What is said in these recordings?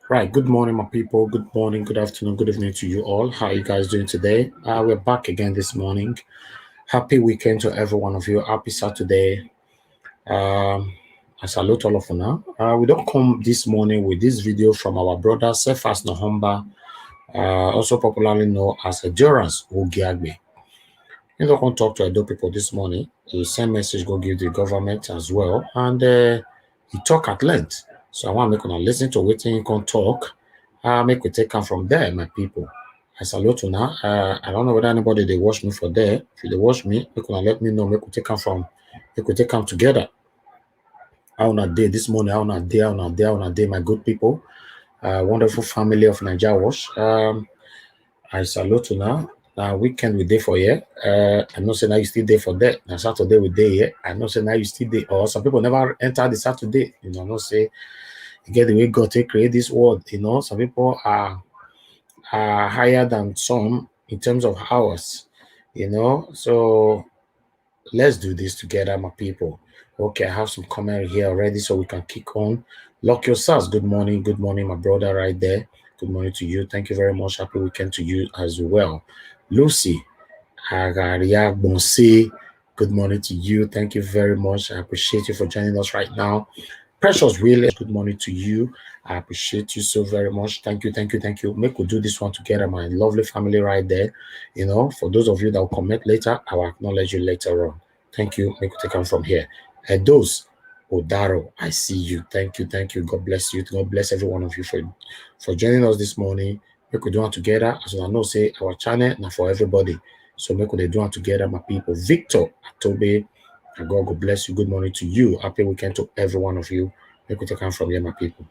Right. Good morning, my people. Good morning, good afternoon, good evening to you all. How are you guys doing today? We're back again this morning. Happy weekend to every one of you. Happy Saturday. Um, I salute all of you now. We don't come this morning with this video from our brother Cephas Nahomba, also popularly known as Endurance Ogiagbe. He don't come talk to Edo people this morning. He sent message go give the government as well, and he talk at length. So I want to make una listen to wetin he can talk. Make we take am from there, my people. I salute una. I don't know whether anybody they watch me for there. If they watch me, make una let me know. Make we take am together. How una day this morning? How una day, my good people. Wonderful family of Niger Wash. I salute you now. Now weekend we day for here. I know say now you still day for that. Now Saturday we day here. I know say now you still day. Or some people never enter the Saturday. Not say you get the way God take create this world. Some people are higher than some in terms of hours. So let's do this together, my people. Okay, I have some comment here already, so we can kick on. Lock yourselves. Good morning, my brother, right there. Good morning to you. Thank you very much. Happy weekend to you as well. Lucy Agaria Bonse, good morning to you. Thank you very much. I appreciate you for joining us right now. Precious, really, good morning to you. I appreciate you so very much. Thank you, thank you, thank you. Make we do this one together, my lovely family right there. For those of you that will comment later, I will acknowledge you later on. Thank you. Make we take on from here. Those Odaro, I see you. Thank you, thank you. God bless you. God bless every one of you for joining us this morning. Make we do it together. As I know, say our channel now for everybody. So make we do it together, my people. Victor Atobe, God bless you. Good morning to you. Happy weekend to every one of you. Make we take on from here, my people.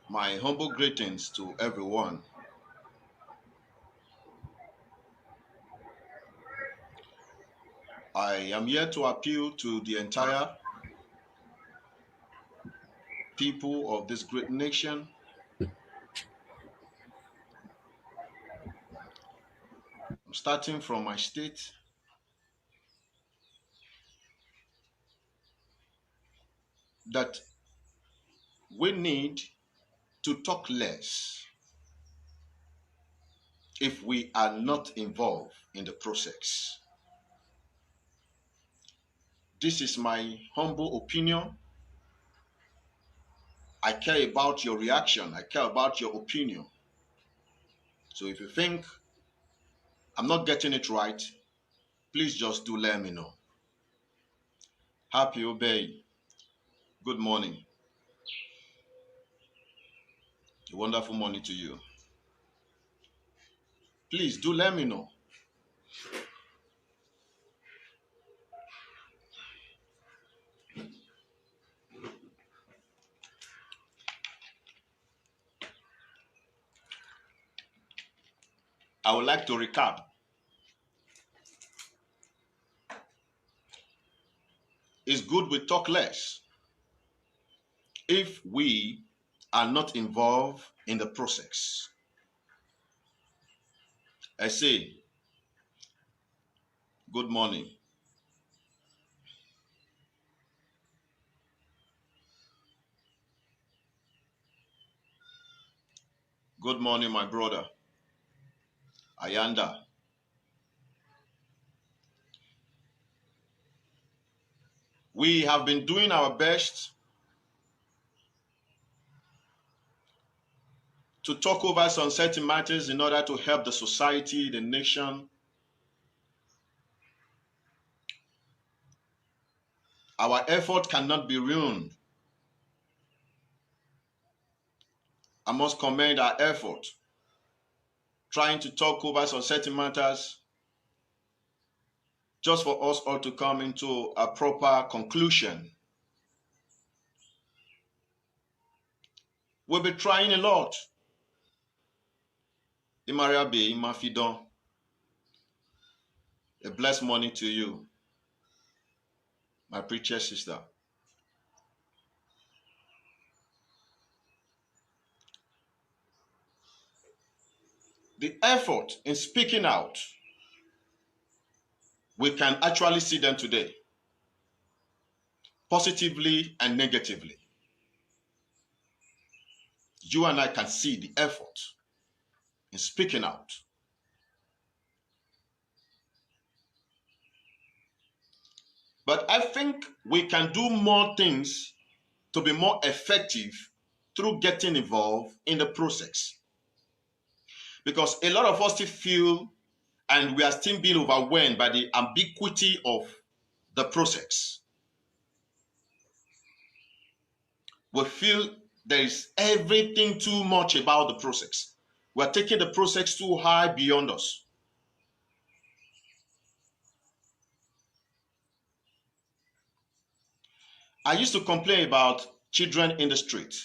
My humble greetings to everyone. I am here to appeal to the entire people of this great nation starting from my state, that we need to talk less if we are not involved in the process. This is my humble opinion. I care about your reaction. I care about your opinion. So if you think I'm not getting it right, please just do let me know. Happy Obey. Good morning. A wonderful morning to you. Please do let me know. I would like to recap. It's good we talk less if we are not involved in the process. I say, good morning. Good morning, my brother. Ayanda. We have been doing our best to talk over some certain matters in order to help the society, the nation. Our effort cannot be ruined. I must commend our effort trying to talk over some certain matters just for us all to come into a proper conclusion. We'll be trying a lot. Imariabe, Imafidon, a blessed morning to you, my precious sister. The effort in speaking out, we can actually see them today, positively and negatively. you and I can see the effort in speaking out. But I think we can do more things to be more effective through getting involved in the process. Because a lot of us still feel, and we are still being overwhelmed by the ambiguity of the process. We feel there is everything too much about the process. We're taking the process too high beyond us. I used to complain about children in the street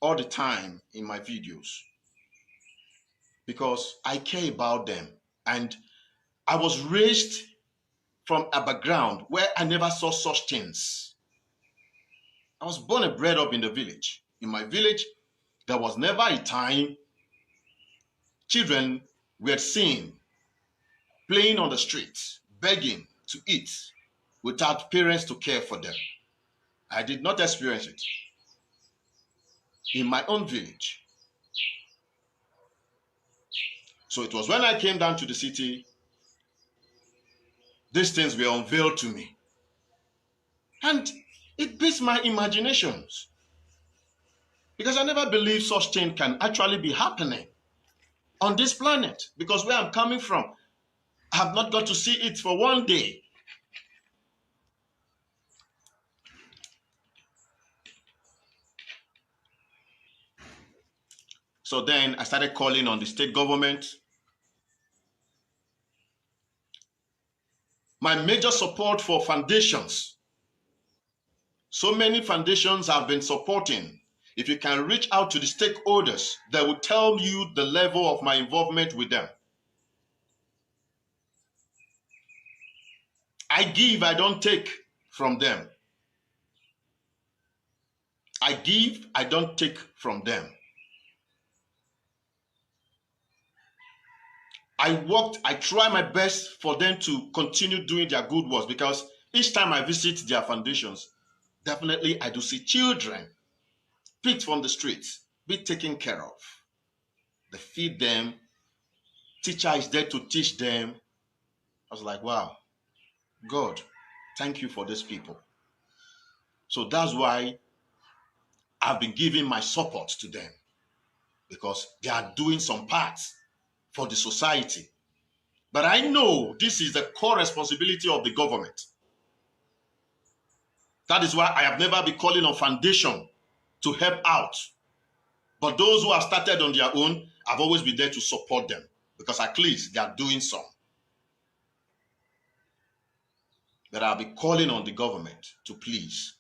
all the time in my videos because I care about them, and I was raised from a background where I never saw such things. I was born and bred up in the village. In my village, there was never a time children were seen playing on the streets, begging to eat without parents to care for them. I did not experience it in my own village. So it was when I came down to the city, these things were unveiled to me. And it beats my imaginations. Because I never believed such thing can actually be happening on this planet. Because where I'm coming from, I have not got to see it for one day. So then I started calling on the state government. My major support for foundations. So many foundations have been supporting. If you can reach out to the stakeholders, they will tell you the level of my involvement with them. I give, I don't take from them. I give, I don't take from them. I try my best for them to continue doing their good works, because each time I visit their foundations, definitely I do see children picked from the streets, be taken care of. They feed them, teacher is there to teach them. I was like, wow, God, thank you for these people. So that's why I've been giving my support to them, because they are doing some parts for the society. But I know this is the core responsibility of the government. That is why I have never been calling on foundation to help out. But those who have started on their own, I've always been there to support them, because at least they are doing some. But I'll be calling on the government to please.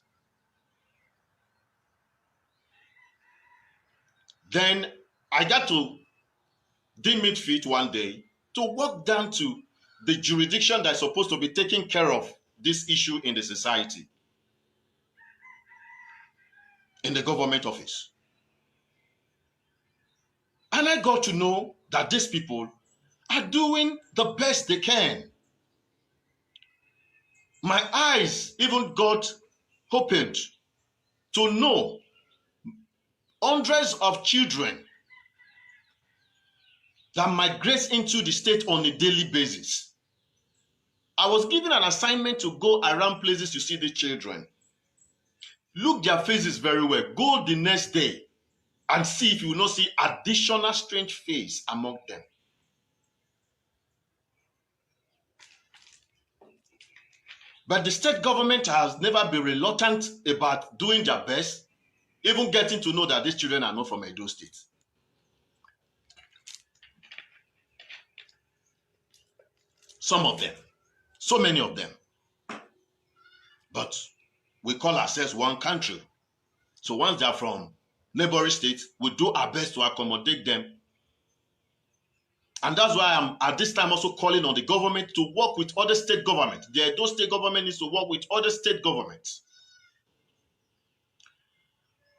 Then I got to deem it fit one day to walk down to the jurisdiction that's supposed to be taking care of this issue in the society, in the government office. And I got to know that these people are doing the best they can. My eyes even got opened to know hundreds of children that migrate into the state on a daily basis. I was given an assignment to go around places to see the children. Look their faces very well. Go the next day and see if you will not see additional strange face among them. But the state government has never been reluctant about doing their best, even getting to know that these children are not from Edo State. Some of them, so many of them. But we call ourselves one country. So once they are from neighboring states, we do our best to accommodate them. And that's why I'm at this time also calling on the government to work with other state governments. The Edo State government needs to work with other state governments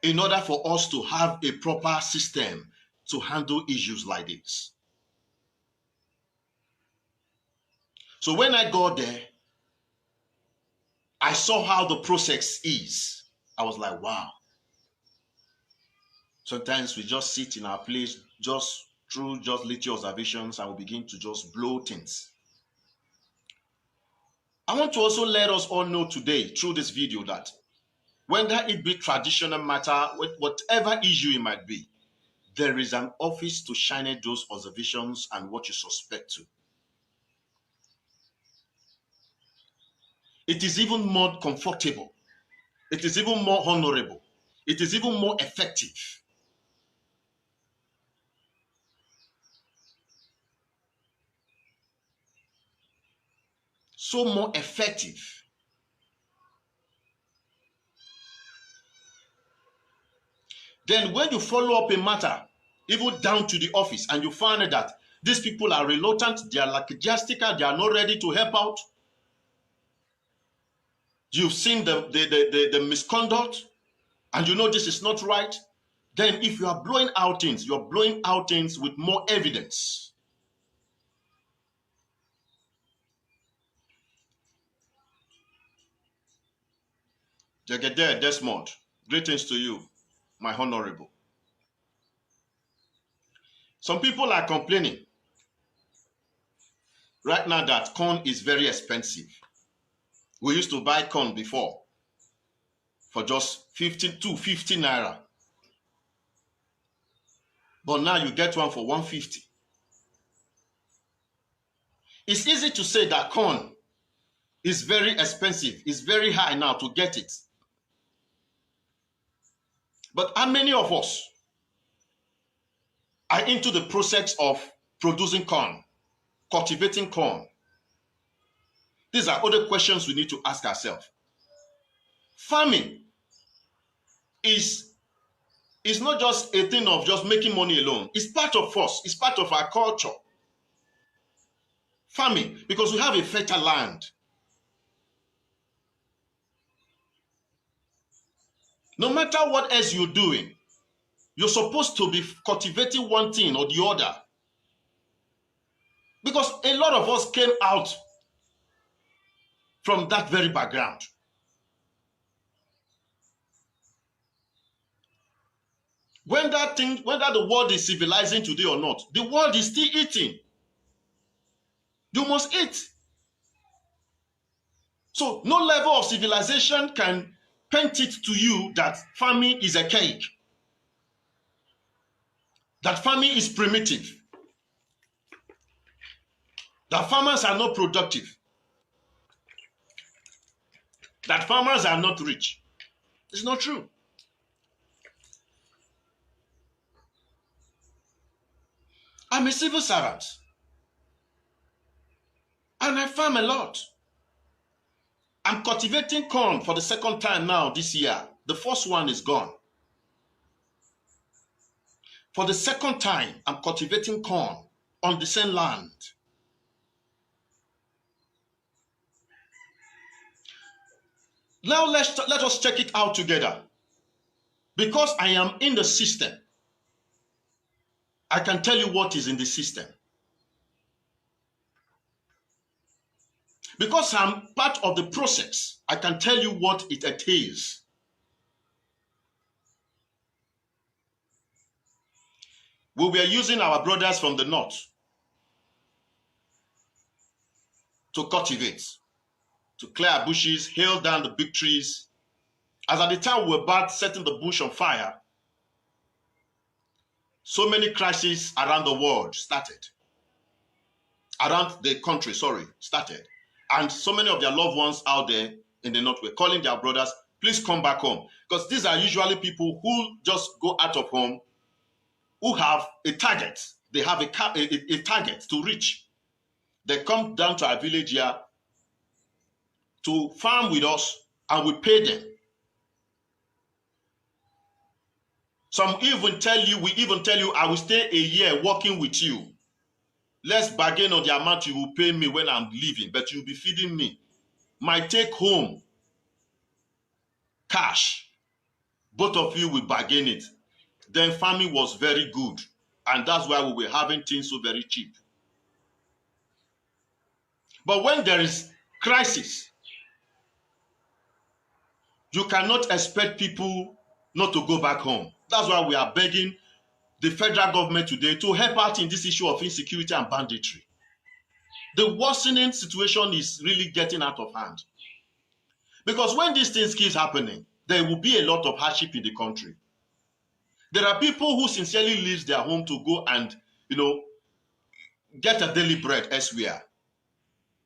in order for us to have a proper system to handle issues like this. So when I got there, I saw how the process is. I was like, wow. Sometimes we just sit in our place just through just little observations and we begin to just blow things. I want to also let us all know today through this video that whether it be traditional matter, whatever issue it might be, there is an office to shine those observations and what you suspect to. It is even more comfortable. It is even more honorable. It is even more effective. So more effective. Then when you follow up a matter, even down to the office, and you find that these people are reluctant, they are lackadaisical, they are not ready to help out. You've seen the misconduct, and you know this is not right. Then if you are blowing out things, you're blowing out things with more evidence. Jagede Desmond, greetings to you, my honorable. Some people are complaining right now that corn is very expensive. We used to buy corn before for just 50 naira. But now you get one for 150. It's easy to say that corn is very expensive. It's very high now to get it. But how many of us are into the process of producing corn, cultivating corn? These are other questions we need to ask ourselves. Farming is not just a thing of just making money alone. It's part of us. It's part of our culture. Farming, because we have a fertile land. No matter what else you're doing, you're supposed to be cultivating one thing or the other. Because a lot of us came out from that very background. Whether the world is civilizing today or not, the world is still eating. You must eat. So no level of civilization can paint it to you that farming is a cake, that farming is primitive, that farmers are not productive, that farmers are not rich. It's not true. I'm a civil servant, and I farm a lot. I'm cultivating corn for the second time now this year. The first one is gone. For the second time, I'm cultivating corn on the same land. Now let us check it out together. Because I am in the system, I can tell you what is in the system. Because I'm part of the process, I can tell you what it entails. We were using our brothers from the north to cultivate, to clear bushes, hail down the big trees. As at the time we were about setting the bush on fire, so many crises around the world started. Around the country, started. And so many of their loved ones out there in the north were calling their brothers, please come back home. Because these are usually people who just go out of home, who have a target. They have a target to reach. They come down to our village here to farm with us, and we pay them. Some even tell you, I will stay a year working with you. Let's bargain on the amount you will pay me when I'm leaving, but you'll be feeding me. My take home cash, both of you will bargain it. Then farming was very good, and that's why we were having things so very cheap. But when there is crisis, you cannot expect people not to go back home. That's why we are begging the federal government today to help out in this issue of insecurity and banditry. The worsening situation is really getting out of hand. Because when these things keep happening, there will be a lot of hardship in the country. There are people who sincerely leave their home to go and, get a daily bread elsewhere.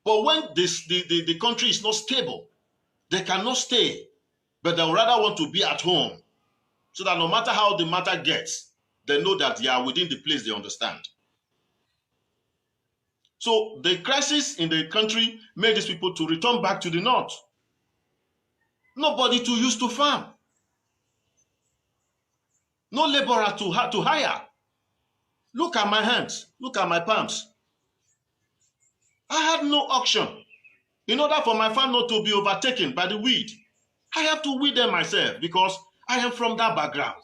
But when the country is not stable, they cannot stay, but they would rather want to be at home so that no matter how the matter gets, they know that they are within the place they understand. So the crisis in the country made these people to return back to the north. Nobody to use to farm. No laborer to hire. Look at my hands. Look at my palms. I had no auction. In order for my farm not to be overtaken by the weed, I have to weed them myself because I am from that background.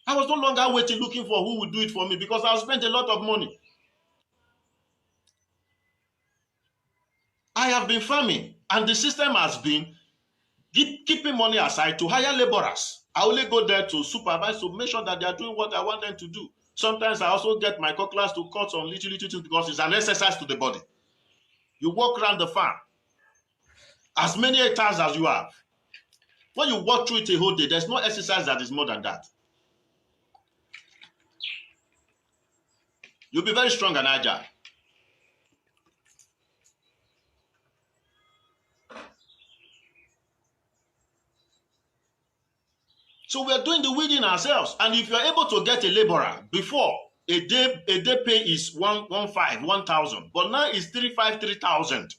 I was no longer waiting, looking for who would do it for me because I've spent a lot of money. I have been farming, and the system has been keeping money aside to hire laborers. I only go there to supervise, to make sure that they are doing what I want them to do. Sometimes I also get my cutlass to cut on little things because it's an exercise to the body. You walk around the farm, as many hectares as you have. When you walk through it a whole day, there's no exercise that is more than that. You'll be very strong and agile. So we're doing the weeding ourselves. And if you're able to get a laborer, before a day pay is 1,000, but now it's 3,000.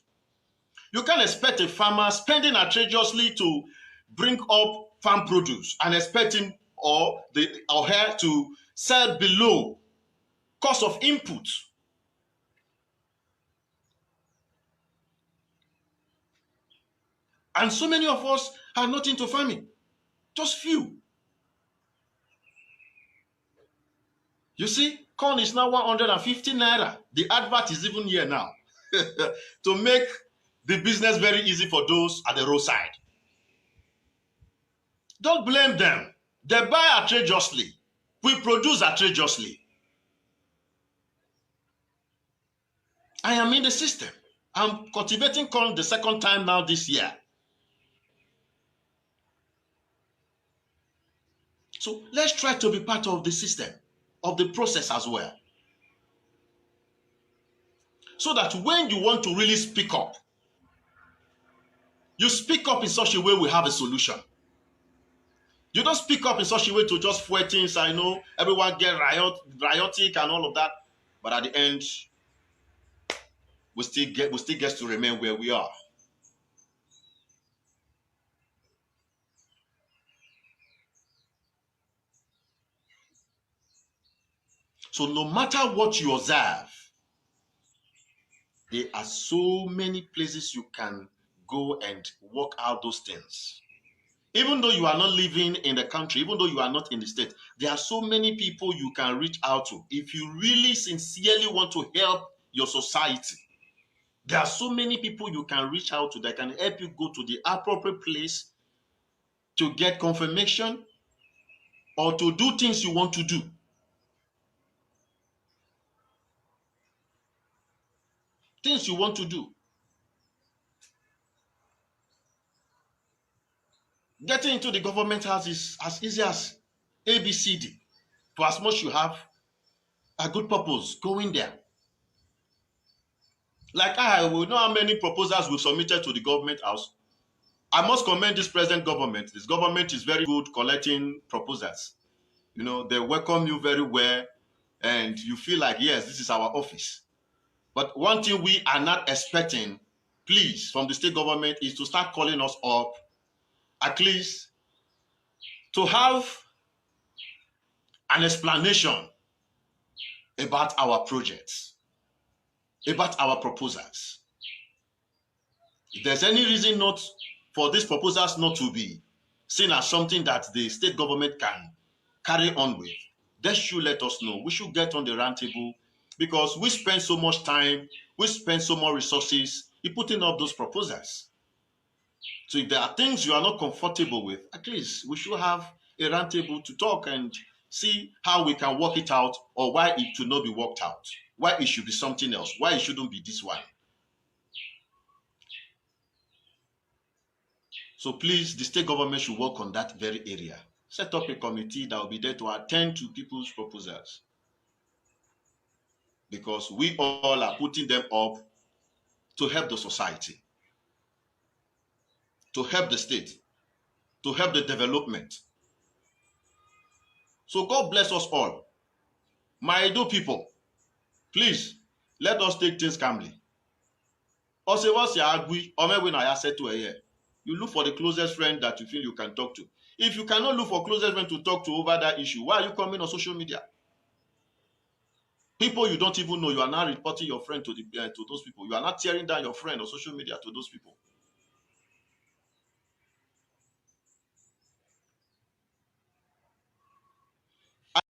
You can't expect a farmer spending outrageously to bring up farm produce and expect him or her to sell below cost of input. And so many of us are not into farming, just few. You see, corn is now 150 naira. The advert is even here now to make the business very easy for those at the roadside. Don't blame them. They buy outrageously. We produce outrageously. I am in the system. I'm cultivating corn the second time now this year. So let's try to be part of the system, of the process as well. So that when you want to really speak up, you speak up in such a way we have a solution. You don't speak up in such a way to just fuel things. I know everyone get riotic and all of that, but at the end, we still get to remain where we are. So no matter what you observe, there are so many places you can go and work out those things. Even though you are not living in the country, even though you are not in the state, there are so many people you can reach out to. If you really sincerely want to help your society, there are so many people you can reach out to that can help you go to the appropriate place to get confirmation or to do things you want to do. Things you want to do. Getting into the government house is as easy as ABCD. For as much you have a good purpose, go in there. Like I will know how many proposals we've submitted to the government house. I must commend this present government. This government is very good collecting proposals. You know, they welcome you very well and you feel like, yes, this is our office. But one thing we are not expecting, please, from the state government is to start calling us up, at least to have an explanation about our projects, about our proposals. If there's any reason not for these proposals not to be seen as something that the state government can carry on with, they should let us know. We should get on the round table because we spend so much time, we spend so much resources in putting up those proposals. So if there are things you are not comfortable with, at least we should have a round table to talk and see how we can work it out, or why it should not be worked out, why it should be something else, why it shouldn't be this one. So please, the state government should work on that very area. Set up a committee that will be there to attend to people's proposals, because we all are putting them up to help the society, to help the state, to help the development. So God bless us all. My Edo people, please, let us take things calmly. You look for the closest friend that you feel you can talk to. If you cannot look for closest friend to talk to over that issue, why are you coming on social media? People you don't even know, you are now reporting your friend to those people. You are not tearing down your friend on social media to those people.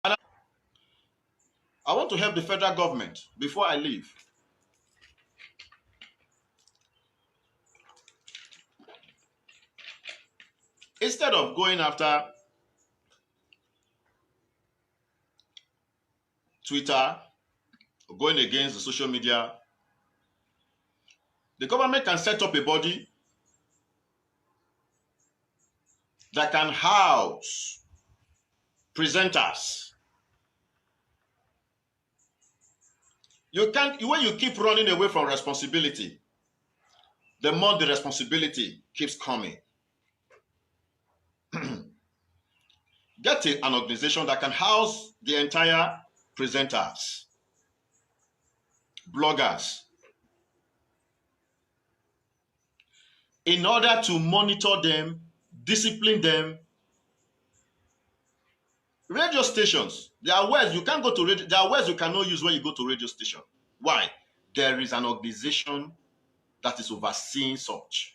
And I want to help the federal government before I leave. Instead of going after Twitter, or going against the social media, the government can set up a body that can house presenters. You can't, when you keep running away from responsibility, the more the responsibility keeps coming. Get an organization that can house the entire presenters, bloggers, in order to monitor them, discipline them. Radio stations, there are words you can't go to radio, there are words you cannot use when you go to radio station. Why? There is an organization that is overseeing such.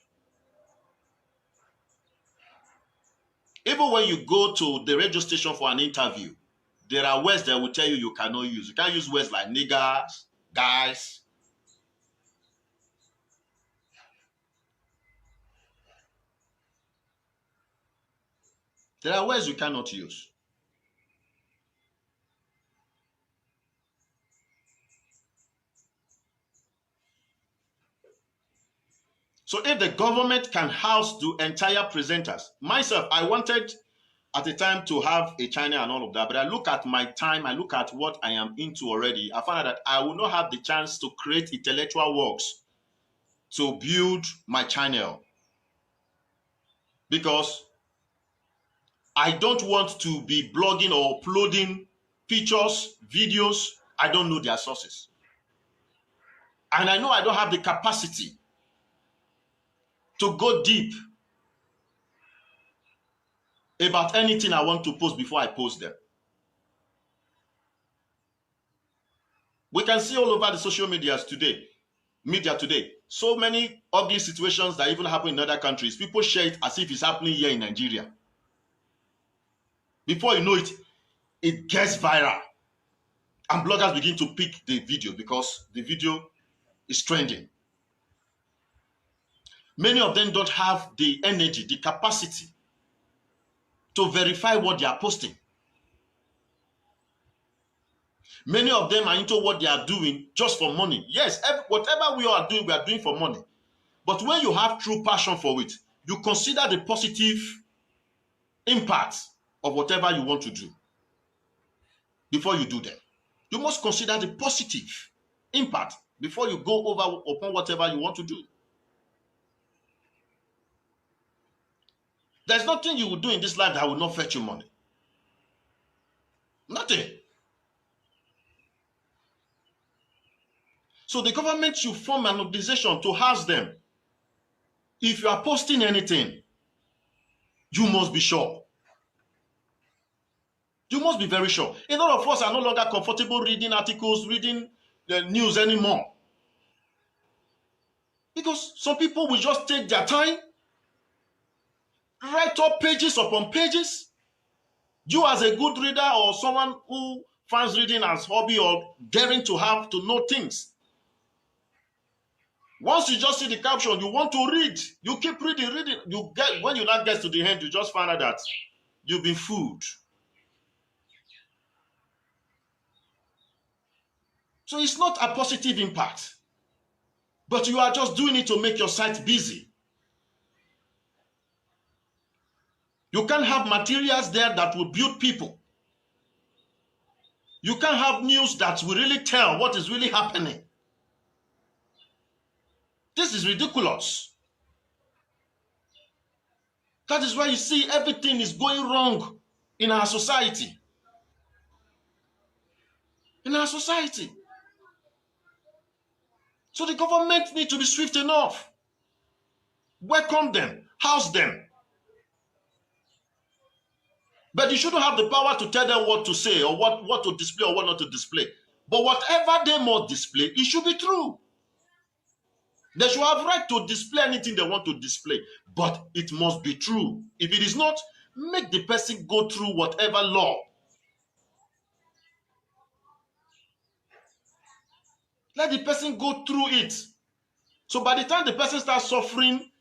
Even when you go to the radio station for an interview, there are words that will tell you you cannot use. You can't use words like niggers, guys. There are words you cannot use. So if the government can house the entire presenters, myself, I wanted at the time to have a channel and all of that, but I look at my time, I look at what I am into already, I found out that I will not have the chance to create intellectual works to build my channel, because I don't want to be blogging or uploading pictures, videos, I don't know their sources. And I know I don't have the capacity to go deep about anything I want to post before I post them. We can see all over the social media today, so many ugly situations that even happen in other countries. People share it as if it's happening here in Nigeria. Before you know it, it gets viral. And bloggers begin to pick the video because the video is trending. Many of them don't have the energy, the capacity to verify what they are posting. Many of them are into what they are doing just for money. Yes, whatever we are doing for money. But when you have true passion for it, you consider the positive impact of whatever you want to do before you do them. You must consider the positive impact before you go over upon whatever you want to do. There's nothing you will do in this life that will not fetch you money. Nothing. So the government should form an organization to house them. If you are posting anything, you must be sure. You must be very sure. A lot of us are no longer comfortable reading articles, reading the news anymore. Because some people will just take their time, write up pages upon pages. You as a good reader or someone who finds reading as hobby or daring to have to know things, once you just see the caption, you want to read. You keep reading. You get, when you not get to the end, you just find out that you've been fooled. So it's not a positive impact, but you are just doing it to make your site busy. You can't have materials there that will build people. You can't have news that will really tell what is really happening. This is ridiculous. That is why you see everything is going wrong in our society. In our society. So the government needs to be swift enough. Welcome them, house them. But you shouldn't have the power to tell them what to say or what to display or what not to display. But whatever they must display, it should be true. They should have right to display anything they want to display, but it must be true. If it is not, make the person go through whatever law. Let the person go through it. So by the time the person starts suffering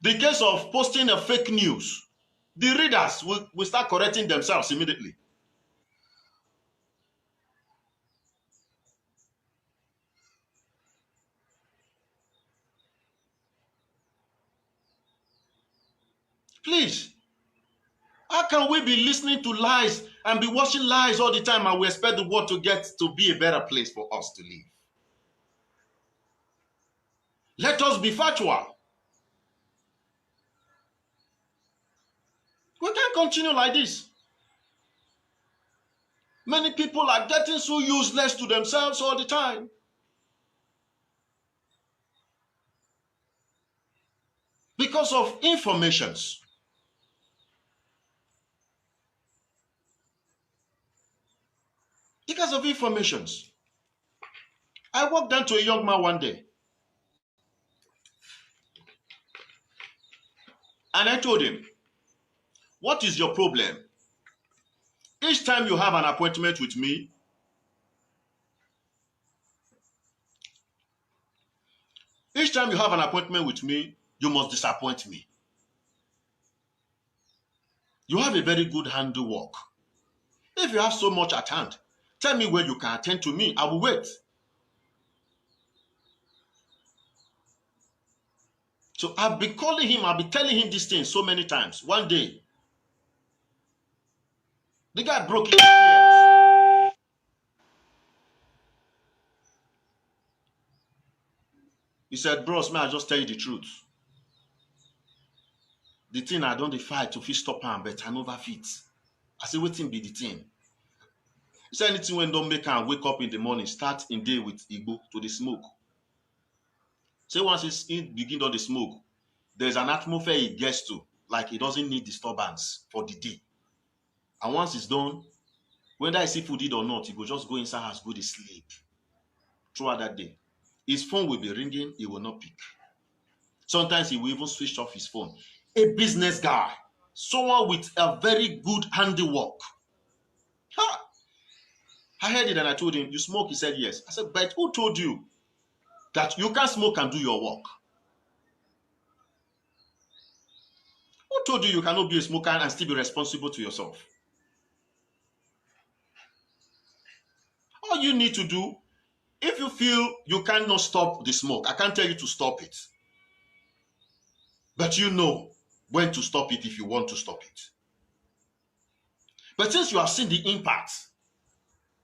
the case of posting a fake news, the readers will start correcting themselves immediately. Please, how can we be listening to lies and be watching lies all the time and we expect the world to get to be a better place for us to live? Let us be factual. We can't continue like this. Many people are getting so useless to themselves all the time. Because of informations. Because of informations. I walked down to a young man one day. And I told him, what is your problem? Each time you have an appointment with me, you must disappoint me. You have a very good handiwork. If you have so much at hand, tell me where you can attend to me. I will wait. So I've been calling him, I've been telling him these things so many times. One day, the guy broke into tears. He said, bros, may I just tell you the truth? The thing I don't fight to fit stop him, but I never fit. I said, what thing be the thing? He said, anything when don't make him wake up in the morning, start in day with Igbo to the smoke. Say once he begin on the smoke, there's an atmosphere he gets to, like he doesn't need disturbance for the day. And once it's done, whether I see food eat or not, he will just go inside house, go to sleep throughout that day. His phone will be ringing, he will not pick. Sometimes he will even switch off his phone. A business guy, someone with a very good handiwork. Ha! I heard it and I told him, you smoke? He said, yes. I said, but who told you that you can smoke and do your work? Who told you cannot be a smoker and still be responsible to yourself? All you need to do, if you feel you cannot stop the smoke, I can't tell you to stop it. But you know when to stop it if you want to stop it. But since you have seen the impact,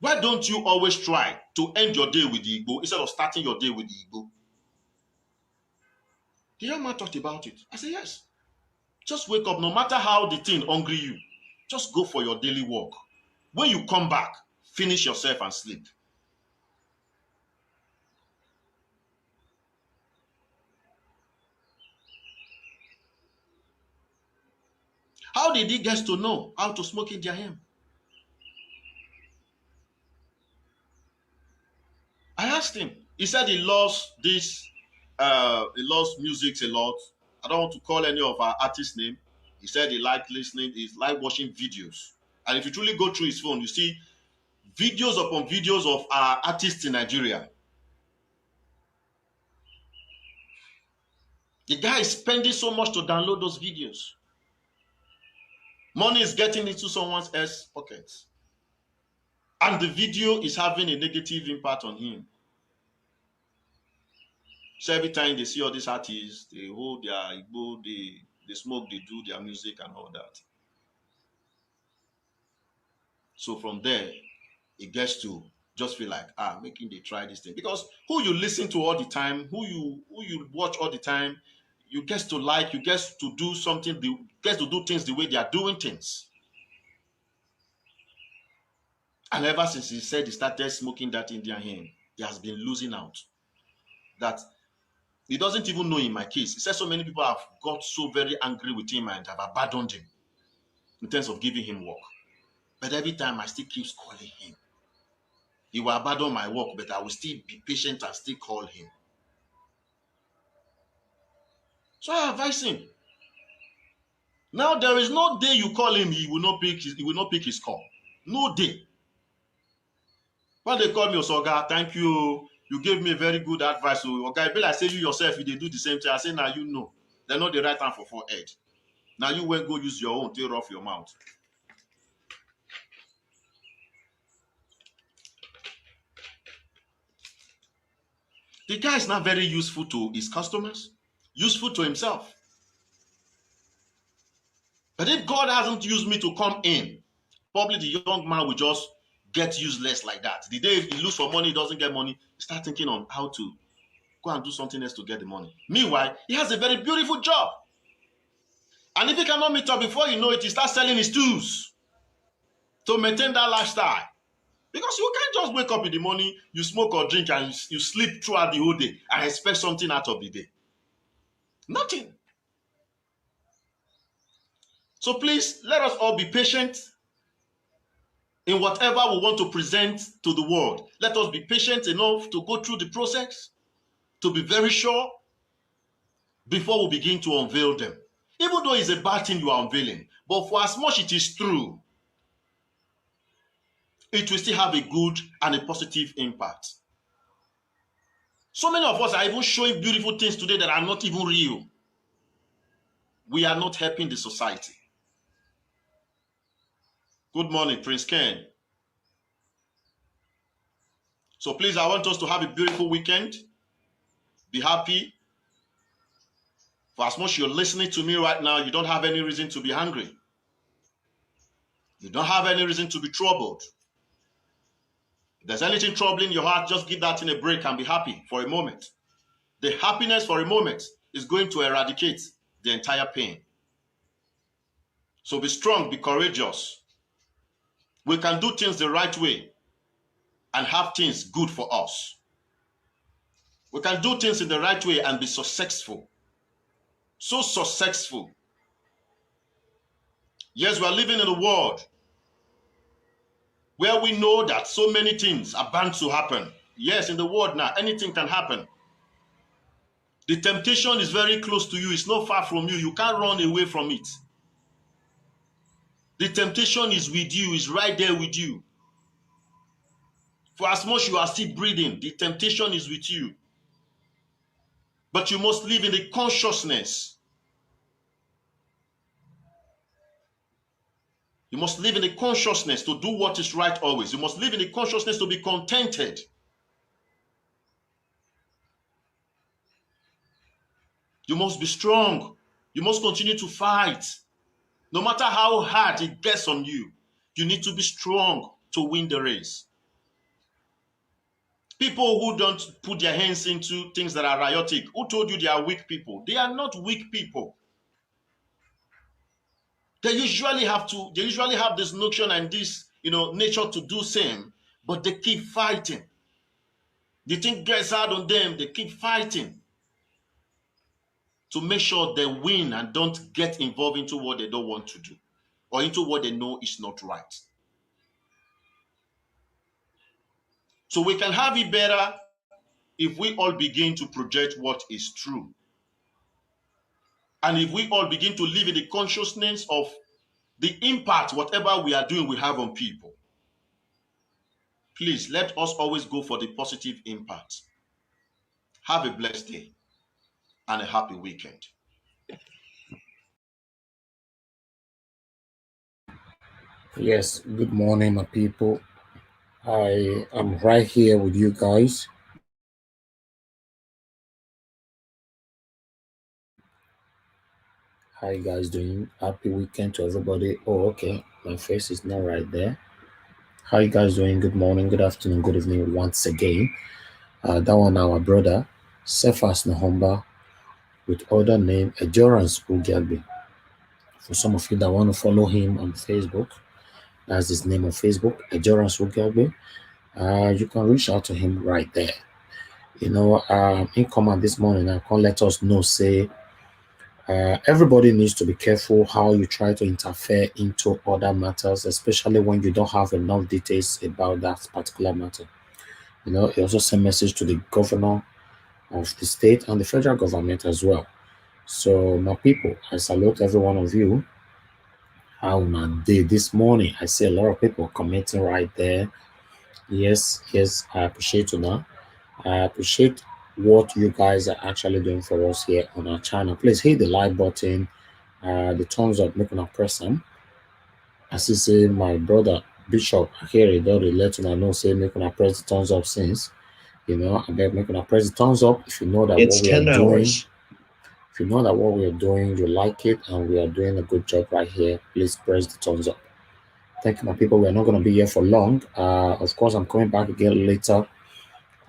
why don't you always try to end your day with the Igbo instead of starting your day with the Igbo? The young man talked about it. I said, yes. Just wake up, no matter how the thing hungry you. Just go for your daily walk. When you come back, finish yourself and sleep. How did he get to know how to smoke in their home? I asked him. He said he loves this, he loves music a lot. I don't want to call any of our artists' name. He said he liked listening, he liked watching videos. And if you truly go through his phone, you see videos upon videos of our artists in Nigeria. The guy is spending so much to download those videos. Money is getting into someone else's pockets. And the video is having a negative impact on him. So every time they see all these artists, they hold their Igbo, they smoke, they do their music and all that. So from there, it gets to just feel like, making they try this thing. Because who you listen to all the time, who you watch all the time, you get to like, you get to do something, you get to do things the way they are doing things. And ever since he said he started smoking that Indian hemp, he has been losing out. That he doesn't even know in my case. He said so many people have got so very angry with him and have abandoned him in terms of giving him work. But every time I still keep calling him. He will abandon my work, but I will still be patient and still call him. So I advise him. Now there is no day you call him, he will not pick his call. No day. When they call me, Osoga, thank you. You gave me a very good advice. So, okay, be like say you yourself, if they do the same thing, I say, now you know. They're not the right time for forehead. Now you won't go use your own, tear off your mouth. The guy is not very useful to his customers, useful to himself. But if God hasn't used me to come in, probably the young man will just get useless like that. The day he loses for money, he doesn't get money, he starts thinking on how to go and do something else to get the money. Meanwhile, he has a very beautiful job. And if he cannot meet up before you know it, he starts selling his tools to maintain that lifestyle. Because you can't just wake up in the morning, you smoke or drink, and you sleep throughout the whole day and expect something out of the day. Nothing. So please, let us all be patient in whatever we want to present to the world. Let us be patient enough to go through the process, to be very sure before we begin to unveil them. Even though it's a bad thing you are unveiling, but for as much it is true, it will still have a good and a positive impact. So many of us are even showing beautiful things today that are not even real. We are not helping the society. Good morning, Prince Ken. So please, I want us to have a beautiful weekend. Be happy. For as much you're listening to me right now, you don't have any reason to be angry. You don't have any reason to be troubled. If there's anything troubling your heart, just give that thing a break and be happy for a moment. The happiness for a moment is going to eradicate the entire pain. So be strong, be courageous. We can do things the right way and have things good for us. We can do things in the right way and be successful. So successful. Yes, we are living in a world where we know that so many things are bound to happen. Yes, in the world now, anything can happen. The temptation is very close to you. It's not far from you. You can't run away from it. The temptation is with you. It's right there with you. For as much you are still breathing, the temptation is with you. But you must live in the consciousness. You must live in the consciousness to do what is right always. You must live in the consciousness to be contented. You must be strong. You must continue to fight. No matter how hard it gets on you, you need to be strong to win the race. People who don't put their hands into things that are riotic, who told you they are weak people? They are not weak people. They usually have this notion and this, nature to do same, but they keep fighting. The thing gets hard on them, they keep fighting to make sure they win and don't get involved into what they don't want to do or into what they know is not right. So we can have it better if we all begin to project what is true. And if we all begin to live in the consciousness of the impact whatever we are doing will have on people. Please, let us always go for the positive impact. Have a blessed day and a happy weekend. Yes, good morning, my people. I am right here with you guys. How you guys doing? Happy weekend to everybody. Oh, okay. My face is not right there. How you guys doing? Good morning, good afternoon, good evening once again. That one our brother, Cephas Nahomba, with other name Endurance Ugyagbe. For some of you that want to follow him on Facebook, that's his name on Facebook, Endurance Ugyagbe. You can reach out to him right there. In comment this morning, I can let us know, say, everybody needs to be careful how you try to interfere into other matters, especially when you don't have enough details about that particular matter. He also sent message to the governor of the state and the federal government as well. So, my people, I salute every one of you. How my day this morning? I see a lot of people commenting right there. Yes, yes, I appreciate you now. I appreciate what you guys are actually doing for us here on our channel. Please hit the like button, the thumbs up, make una press them. As you say, my brother Bishop here, he don't let you know, say make una press the thumbs up since. I beg make una press the thumbs up if you know that It's what we are 10 doing. hours. If you know that what we are doing, you like it, and we are doing a good job right here, please press the thumbs up. Thank you, my people. We're not going to be here for long. Of course, I'm coming back again later.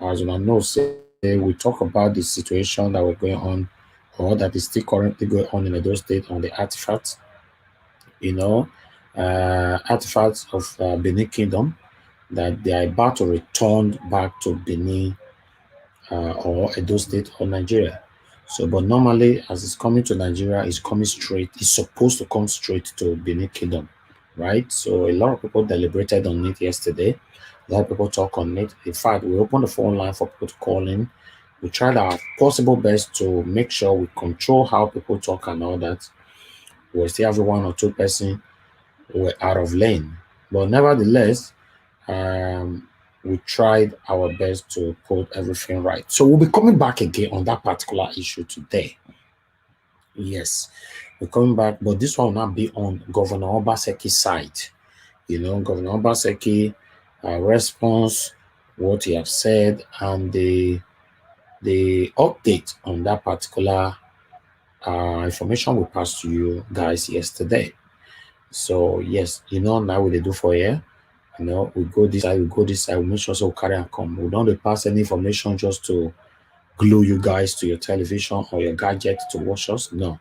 As you know, say we talk about the situation that we're going on, or that is still currently going on in Edo State on the artifacts, you know, artifacts of Benin Kingdom that they are about to return back to Benin or Edo State or Nigeria. So, but normally, as it's coming to Nigeria, it's coming straight. It's supposed to come straight to Benin Kingdom, right? So, a lot of people deliberated on it yesterday. A lot of people talk on it. In fact, we opened the phone line for people to call in. We tried our possible best to make sure we control how people talk and all that. We still have one or two person who were out of lane, but nevertheless, um, we tried our best to put everything right. So we'll be coming back again on that particular issue today. Yes, we're coming back, but this one will not be on Governor Obaseki's side. Governor Obaseki response, what he have said, and the update on that particular information we passed to you guys yesterday. So yes, now what they do for here. We go this side, we go this side, we make sure so we carry and come. We don't pass any information just to glue you guys to your television or your gadget to watch us. No.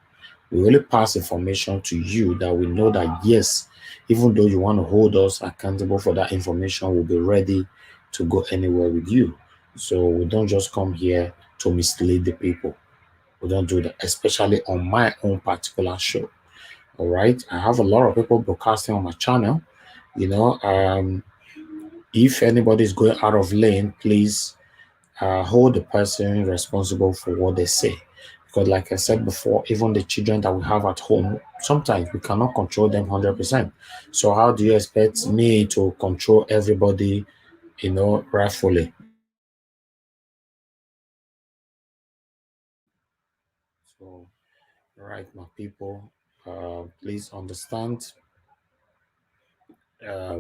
We only pass information to you that we know that yes, even though you want to hold us accountable for that information, we'll be ready to go anywhere with you. So we don't just come here to mislead the people. We don't do that, especially on my own particular show. All right. I have a lot of people broadcasting on my channel. If anybody is going out of lane, please hold the person responsible for what they say. Because, like I said before, even the children that we have at home, sometimes we cannot control them 100%. So, how do you expect me to control everybody, rightfully? So, right, my people, please understand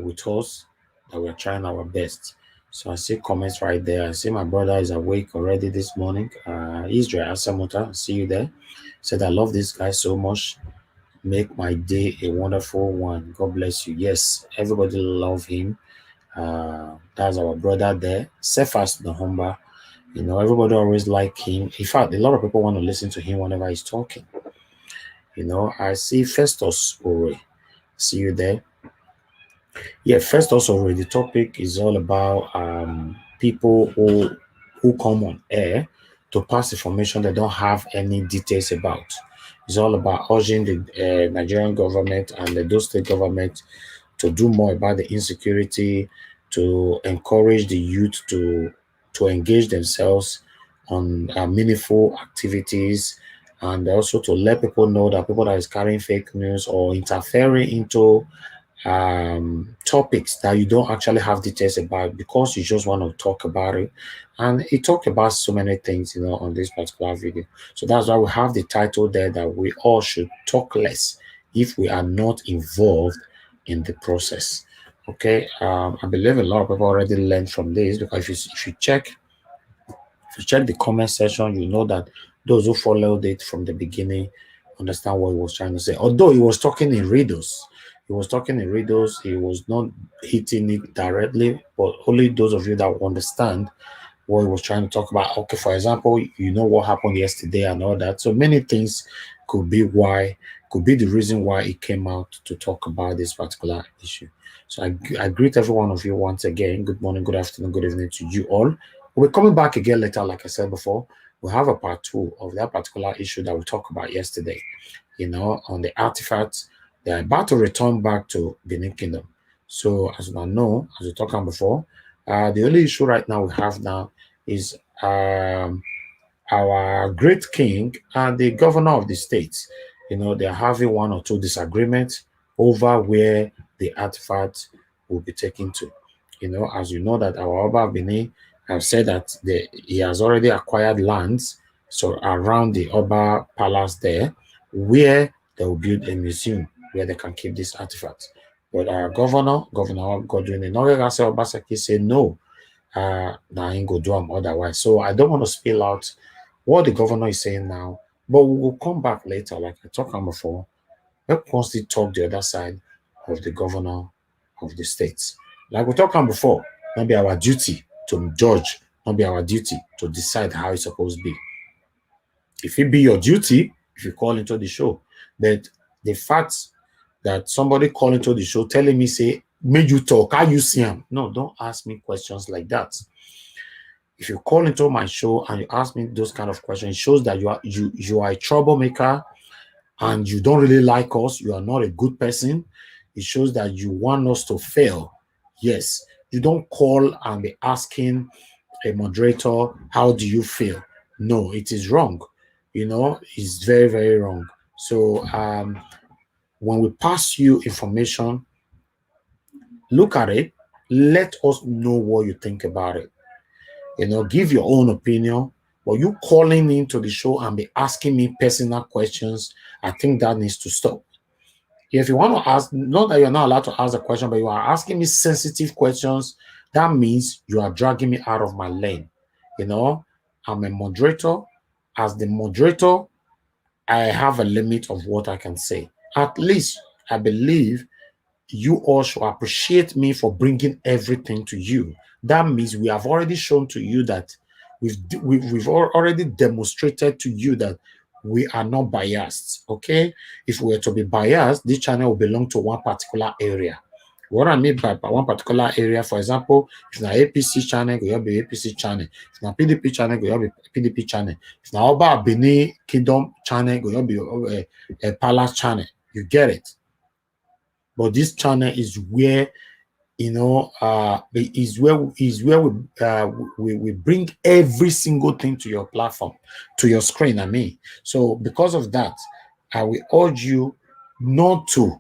with us that we're trying our best. So I see comments right there. I see my brother is awake already this morning. Israel Asamuta, I see you there. Said I love this guy so much. Make my day a wonderful one. God bless you. Yes, everybody love him. That's our brother there. Cephas Nahomba. Everybody always like him. In fact, a lot of people want to listen to him whenever he's talking. I see Festus Ore. See you there. Yeah, first also the topic is all about people who come on air to pass information they don't have any details about. It's all about urging the Nigerian government and the those state government to do more about the insecurity, to encourage the youth to engage themselves on meaningful activities, and also to let people know that people that is carrying fake news or interfering into topics that you don't actually have details about because you just want to talk about it. And he talked about so many things, on this particular video. So that's why we have the title there that we all should talk less if we are not involved in the process. Okay, I believe a lot of people already learned from this, because if you check the comment section, you know that those who followed it from the beginning understand what he was trying to say. Although he was talking in riddles, he was not hitting it directly, but only those of you that understand what he was trying to talk about. Okay, for example, you know what happened yesterday and all that. So many things could be the reason why he came out to talk about this particular issue. So I greet every one of you once again. Good morning, good afternoon, good evening to you all. We're coming back again later, like I said before. We'll have a part 2 of that particular issue that we talked about yesterday, on the artifacts. They're about to return back to Benin Kingdom. So as you know, as we talked about before, the only issue right now we have now is our great king and the governor of the state. They're having one or two disagreements over where the artifact will be taken to. As you know that our Oba Bini have said that he has already acquired lands so around the Oba Palace there, where they will build a museum where they can keep these artifacts. But our Governor Godwin Enogase Obaseki said no, now ain't go do them otherwise. So I don't want to spill out what the governor is saying now, but we will come back later, like I talked about before. Let's constantly talk the other side of the governor of the states. Like we talked about before, not be our duty to judge, not be our duty to decide how it's supposed to be. If it be your duty, if you call into the show, but the fact that somebody call into the show telling me, say, made you talk, how you see him? No, don't ask me questions like that. If you call into my show and you ask me those kind of questions, it shows that you are a troublemaker and you don't really like us. You are not a good person. It shows that you want us to fail. Yes, you don't call and be asking a moderator, how do you feel? No, it is wrong. It's very, very wrong. So when we pass you information, look at it. Let us know what you think about it. Give your own opinion. But you calling into the show and be asking me personal questions, I think that needs to stop. If you want to ask, not that you're not allowed to ask a question, but you are asking me sensitive questions, that means you are dragging me out of my lane. I'm a moderator. As the moderator, I have a limit of what I can say. At least I believe you all should appreciate me for bringing everything to you. That means we have already shown to you that we've already demonstrated to you that we are not biased. Okay, if we were to be biased, this channel will belong to one particular area. What I mean by one particular area, for example, if na APC channel, go be APC channel. If na PDP channel, go be PDP channel. If na Oba Benin Kingdom channel, go be a Palace channel. You get it. But this channel is where is where we bring every single thing to your platform, to your screen. So because of that, I will urge you not to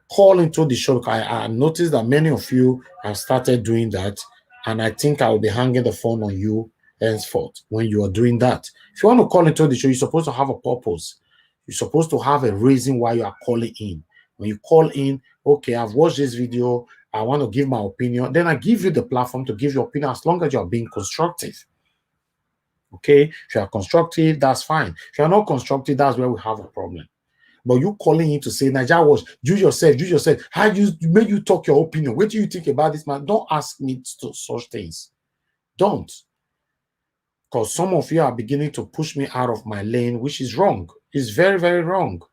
call into the show. I noticed that many of you have started doing that, and I think I will be hanging the phone on you henceforth when you are doing that. If you want to call into the show, you're supposed to have a purpose. You're supposed to have a reason why you are calling in. When you call in, okay, I've watched this video, I want to give my opinion, then I give you the platform to give your opinion as long as you're being constructive. Okay, if you are constructive, that's fine. If you're not constructive, that's where we have a problem. But you calling in to say, Nigeria was, do yourself. How you make you talk your opinion? What do you think about this man? Don't ask me such things. Don't. Because some of you are beginning to push me out of my lane, which is wrong. It's very, very wrong.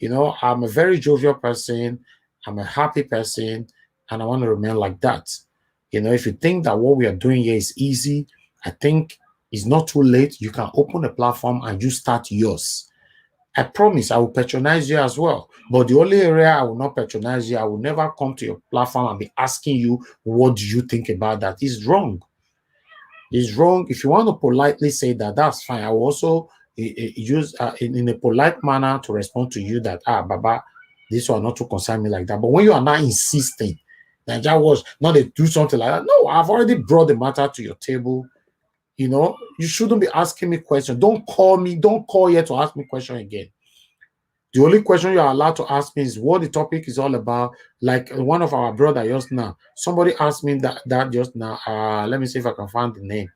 I'm a very jovial person. I'm a happy person. And I want to remain like that. If you think that what we are doing here is easy, I think it's not too late. You can open a platform and you start yours. I promise I will patronize you as well. But the only area I will not patronize you, I will never come to your platform and be asking you, what do you think about that? It's wrong. It's wrong. If you want to politely say that, that's fine. I will also use in a polite manner to respond to you that, Baba, this will not to concern me like that. But when you are not insisting, Nigeria was not to do something like that. No, I've already brought the matter to your table. You shouldn't be asking me questions. Don't call me. Don't call here to ask me questions again. The only question you are allowed to ask me is what the topic is all about. Like one of our brother just now, somebody asked me that just now. Let me see if I can find the name.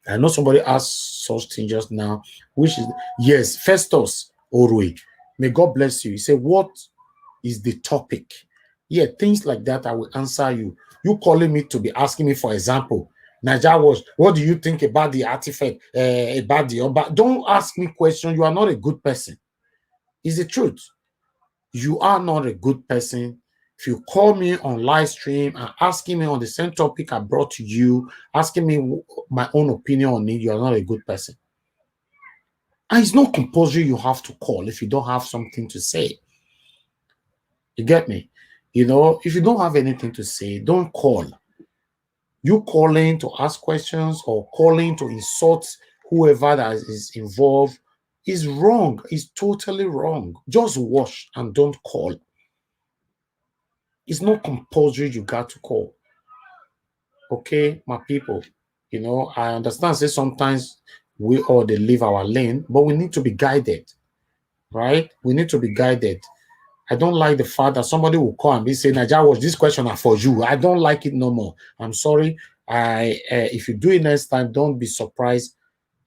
I know somebody asked such thing just now, which is yes, Festus Orui. May God bless you. He said, "What is the topic?" Yeah, things like that. I will answer you. You calling me to be asking me, for example, Naija was. What do you think about the artifact? About the don't ask me questions. You are not a good person. It's the truth. You are not a good person. If you call me on live stream and asking me on the same topic I brought to you, asking me my own opinion on it, you are not a good person. And it's not compulsory you have to call if you don't have something to say. You get me? You know, if you don't have anything to say, don't call. You calling to ask questions or calling to insult whoever that is involved is wrong. It's totally wrong. Just watch and don't call. It's not compulsory you got to call. Okay, my people. You know, I understand say sometimes we all they leave our lane, but we need to be guided, right? We need to be guided. I don't like the fact that somebody will call and be saying, Naija, was this question are for you. I don't like it no more. I'm sorry. If you do it next time, don't be surprised.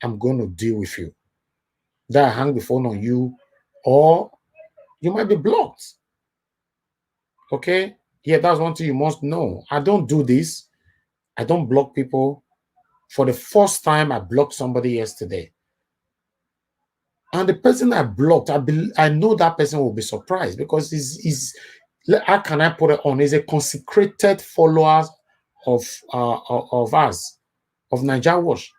I'm going to deal with you. That I hang the phone on you, or you might be blocked. Okay? Yeah, that's one thing you must know. I don't do this. I don't block people. For the first time, I blocked somebody yesterday. And the person I blocked, I know that person will be surprised because he's how can I put it on? He's a consecrated follower of us, of Naija Wash.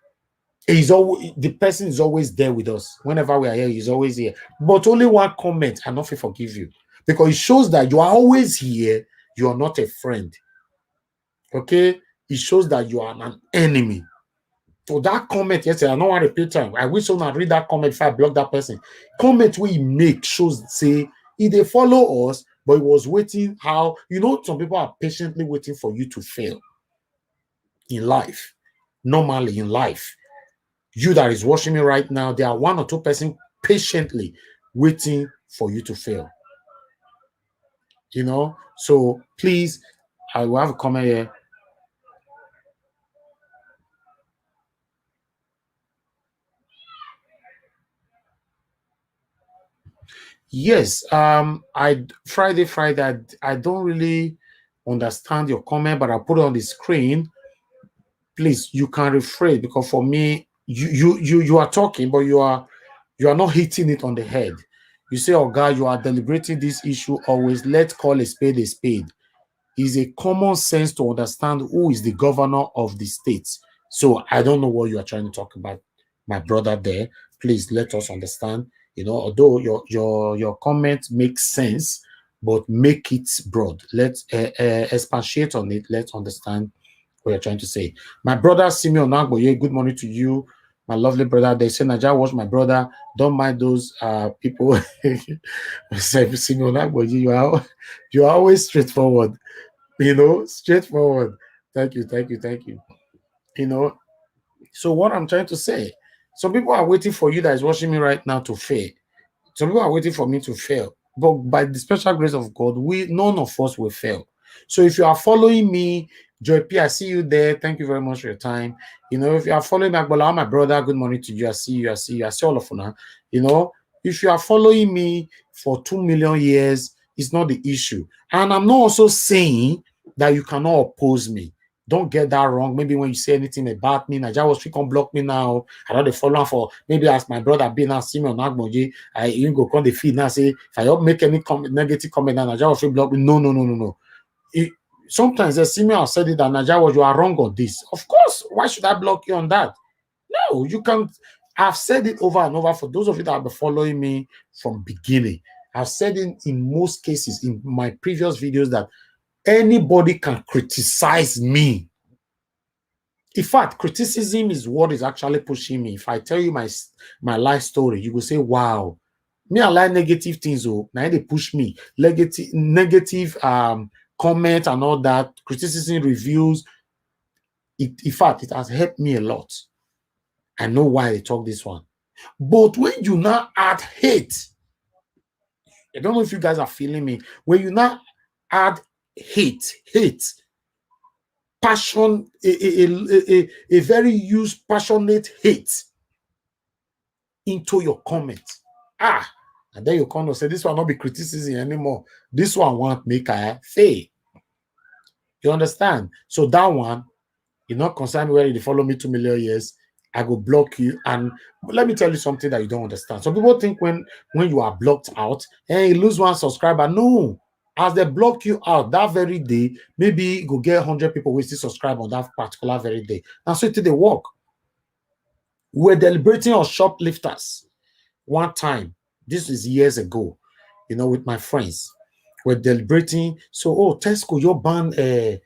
He's always the person is always there with us. Whenever we are here, he's always here. But only one comment, and nothing forgive you. Because it shows that you are always here, you are not a friend. Okay? It shows that you are an enemy. So that comment yesterday, I don't want to repeat time. I wish someone read that comment if I block that person. Comment we make shows say if they follow us, but it was waiting how some people are patiently waiting for you to fail in life. Normally in life, you that is watching me right now, there are one or two persons patiently waiting for you to fail. So please, I will have a comment here. Yes, Friday, I don't really understand your comment, but I'll put it on the screen. Please, you can rephrase because for me, you are talking, but you are not hitting it on the head. You say, "Oh God, you are deliberating this issue always. Let's call a spade a spade." Is a common sense to understand who is the governor of the states. So I don't know what you are trying to talk about, my brother there. Please let us understand. Although your comment makes sense, but make it broad. Let's expatiate on it. Let's understand what you're trying to say. My brother Simeon Nagboye, good morning to you. My lovely brother, they say Naija was my brother. Don't mind those people. Simeon Nagboye, you are always straightforward. Straightforward. Thank you. So what I'm trying to say, some people are waiting for you that is watching me right now to fail. Some people are waiting for me to fail. But by the special grace of God, none of us will fail. So if you are following me, Joy P, I see you there. Thank you very much for your time. If you are following Agbola, my brother, good morning to you. I see you. I see all of you now. If you are following me for 2 million years, it's not the issue. And I'm not also saying that you cannot oppose me. Don't get that wrong. Maybe when you say anything about me, Naija was can block me now. I don't follow for maybe as my brother be now see me on Agboje. I even go come the feed now say if I don't make any negative comment now, Naija was block me. No. Sometimes they see me and said it that Naija was you are wrong on this. Of course, why should I block you on that? No, you can't. I've said it over and over for those of you that have been following me from beginning. I've said it in most cases in my previous videos that anybody can criticize me. In fact, criticism is what is actually pushing me. If I tell you my life story, you will say, wow, me I like negative things. Oh, now they push me. Negative comment and all that, criticism, reviews. In fact, it has helped me a lot. I know why they talk this one. But when you now add hate, I don't know if you guys are feeling me. When you now add hate, passion, a very used passionate hate into your comment. And then you come and say, this will not be criticism anymore. This one won't make a fail. You understand? So that one, you're not concerned whether you follow me 2 million years, I go block you. And let me tell you something that you don't understand. Some people think when you are blocked out and you lose one subscriber. No. As they block you out that very day, maybe you go get 100 people who still subscribe on that particular very day. And so it they work. We're deliberating on shoplifters one time. This is years ago, with my friends. We're deliberating. So, Tesco, your ban, the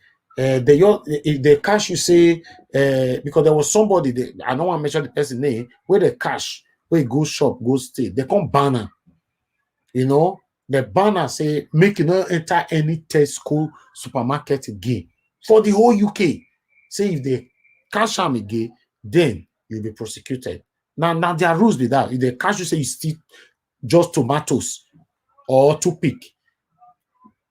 cash you say, because there was somebody, I don't want to mention the person name, where the cash, where go shop, go stay. They come banner. The banner say, make you not enter any Tesco supermarket again for the whole UK. Say if they cash them again, then you'll be prosecuted. Now there are rules with that. If they cash you say you steal just tomatoes or toothpick,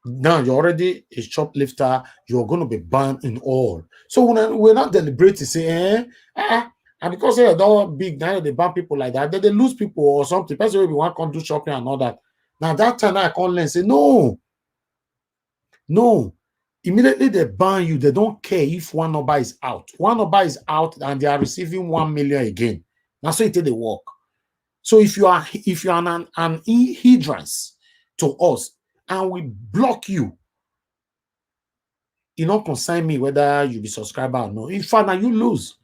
now you're already a shoplifter, you're going to be banned in all. So we're not deliberating, say, and because they're not big, now they ban people like that, then they lose people or something. Person will want to do shopping and all that. Now that time I can't learn, say, no. Immediately they ban you. They don't care if one number is out. One number is out and they are receiving 1 million again. Now so it they work. So if you are an hindrance to us and we block you, it not concern me whether you be subscriber or no. In fact, now you lose.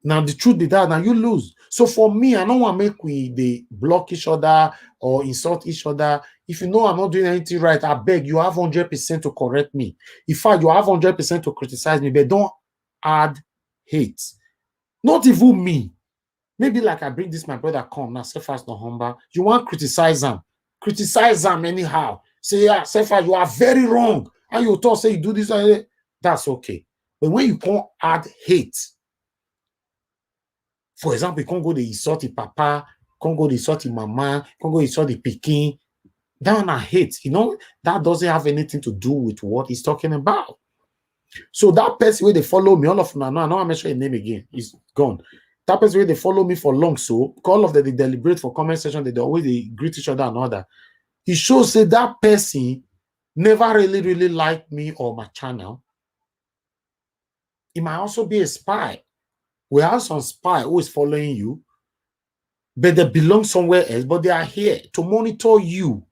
Now the truth be that now you lose. So for me, I don't want to make they block each other or insult each other. If you know I'm not doing anything right, I beg you have 100% to correct me. In fact, you have 100% to criticize me, but don't add hate. Not even me. Maybe like I bring this, my brother come now, Cephas no humble. You want to criticize him. Criticize them anyhow. Say, yeah, Cephas, you are very wrong. And you talk, say you do this, that's okay. But when you can't add hate, for example, you can't go to insult the papa, can't go to insult the mama, can't go insult the pikin. That one I hate. That doesn't have anything to do with what he's talking about. So that person where they follow me, all of them, I don't want to mention his name again. He's gone. That person where they follow me for long, so all of them they deliberate for comment section, they always they greet each other and all that. It shows that person never really liked me or my channel. It might also be a spy. We have some spy who is following you, but they belong somewhere else, but they are here to monitor you.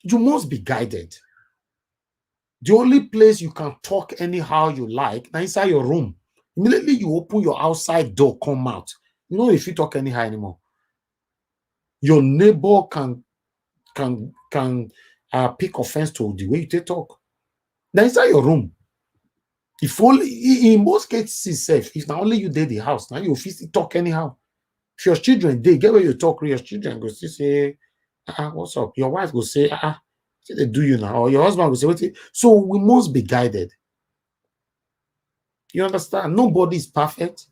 You must be guided. The only place you can talk anyhow you like, now inside your room. Immediately you open your outside door, come out. You know if you talk anyhow anymore. Your neighbor can pick offense to the way you talk. Now inside your room. If only in most cases, safe. If not only you did the house, now you talk anyhow. If your children they get where you talk, your children go say, what's up? Your wife will say, what they do you now? Or your husband will say, what? So we must be guided. You understand? Nobody is perfect.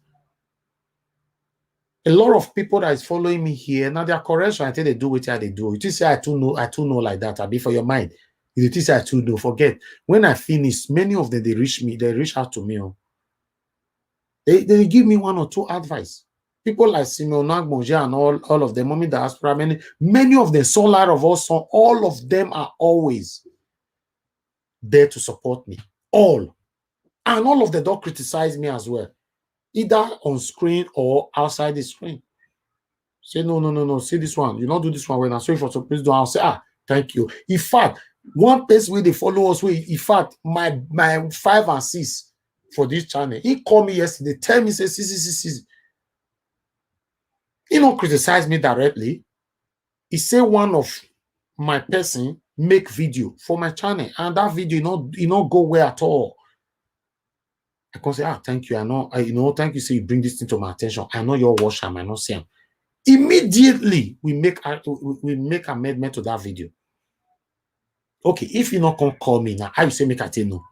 A lot of people that is following me here, now they are correction. I think they do what they do. You say I too know like that. I'll be for your mind. You say I too know. Forget. When I finish, many of them they reach out to me. They give me one or two advice. People like Simon Nagmonja and all of them, Mommy Diaspora, many of them, Solar of us, all of them are always there to support me. All. And all of them don't criticize me as well. Either on screen or outside the screen. Say, no, see this one. You not do this one when I say for some please do. I'll say, thank you. In fact, one person where they follow us, in fact, my 5 and 6 for this channel, he called me yesterday, tell me, say, see. He don't criticize me directly. He say one of my person make video for my channel, and that video not go well at all. I can say, thank you. I know, thank you. Say you bring this thing to my attention. I know your watch him. I know see him. Immediately we make amendment to that video. Okay, if you not come call me now, how you say make I tell no?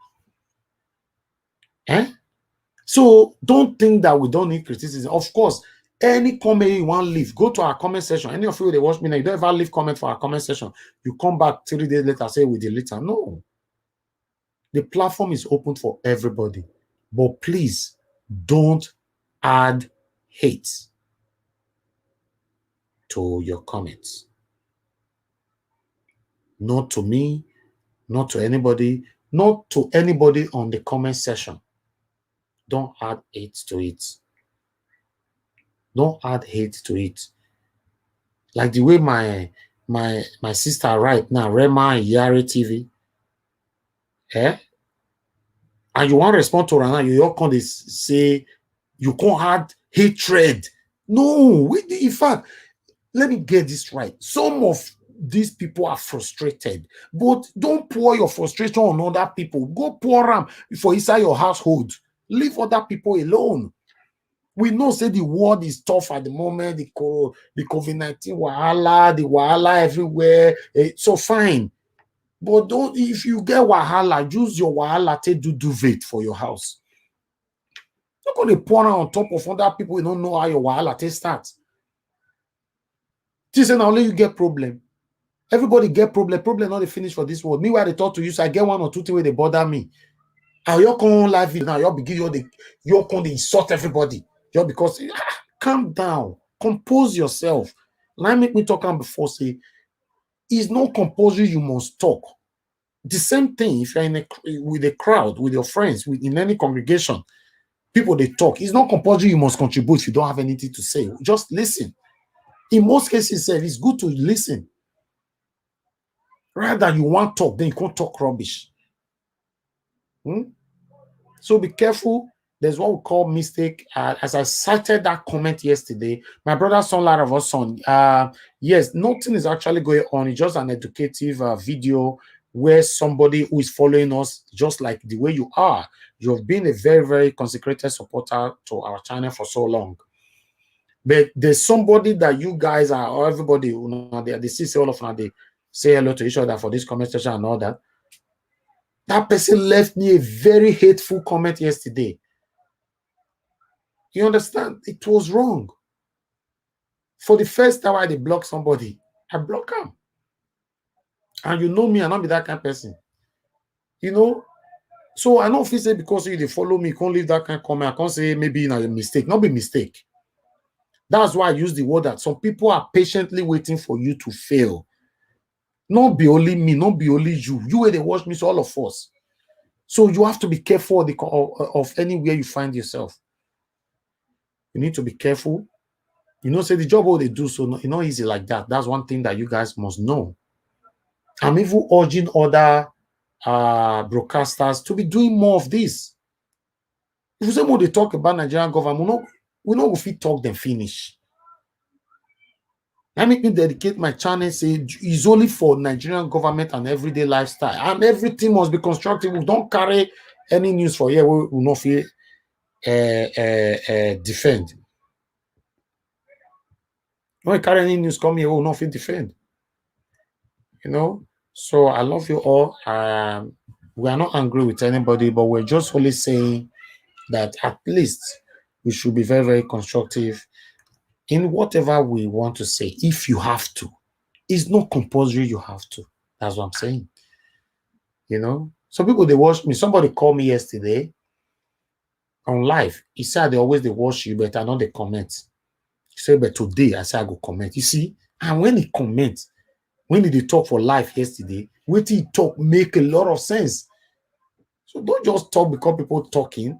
So don't think that we don't need criticism. Of course, any comment you want to leave, go to our comment section. Any of you that watch me now, you don't ever leave comment for our comment section. You come back 3 days later, say we delete it. No. The platform is open for everybody. But please don't add hate to your comments. Not to me, not to anybody, not to anybody on the comment section. Don't add hate to it. Don't add hate to it. Like the way my sister right now, Rema Yari TV, and you want to respond to her now, you can't say you can't add hatred. No, in fact, let me get this right. Some of these people are frustrated, but don't pour your frustration on other people. Go pour them for inside your household. Leave other people alone. We know, say the world is tough at the moment, the COVID-19 wahala, the wahala everywhere. So fine. But don't, if you get wahala, use your wahala to do duvet for your house. You're going to pour on top of other people who don't know how your wahala to start. This is only you get problem. Everybody get problem. Problem not the finish for this world. Meanwhile, they talk to you, so I get 1 or 2 things where they bother me. And you're going live now, you're begin you're going to insult everybody. Just because calm down, compose yourself. Like make me talk on before, say it's not compulsory you must talk. The same thing if you're with a crowd, with your friends, in any congregation, people they talk. It's not compulsory you must contribute if you don't have anything to say. Just listen. In most cases, it's good to listen. Rather than you want to talk, then you can't talk rubbish. So be careful. There's what we call mistake. As I cited that comment yesterday, my brother's son, lot of us son. Yes, nothing is actually going on. It's just an educative video where somebody who is following us, just like the way you are, you have been a very, very consecrated supporter to our channel for so long. But there's somebody that you guys are, or everybody, you know, they see all of them, they say hello to each other for this comment section and all that. That person left me a very hateful comment yesterday. You understand? It was wrong. For the first time I block somebody, I block them. And you know me, I not be that kind of person. You know? So I don't feel say because you they follow me, you can't leave that kind of comment. I can't say maybe a mistake. Not be mistake. That's why I use the word that some people are patiently waiting for you to fail. Not be only me, not be only you. You where they watch me, so all of us. So you have to be careful of anywhere you find yourself. You need to be careful. You know, say the job what they do, so it's not easy like that. That's one thing that you guys must know. I'm even urging other broadcasters to be doing more of this. If you say more they talk about Nigerian government, we know if we talk them finish. I make me dedicate my channel, say it's only for Nigerian government and everyday lifestyle. And everything must be constructive. We don't carry any news for here. We will not feel defend. When we carry any news come here, we will not feel defend. You know? So I love you all. We are not angry with anybody, but we're just only saying that at least we should be very, very constructive in whatever we want to say, if you have to. It's not compulsory you have to. That's what I'm saying. You know? Some people, they watch me. Somebody called me yesterday on live. He said they watch you, but I know they comment. He said, but today, I said I go comment. You see? And when he comments, when he talk for live yesterday, what he talk make a lot of sense. So don't just talk because people talking.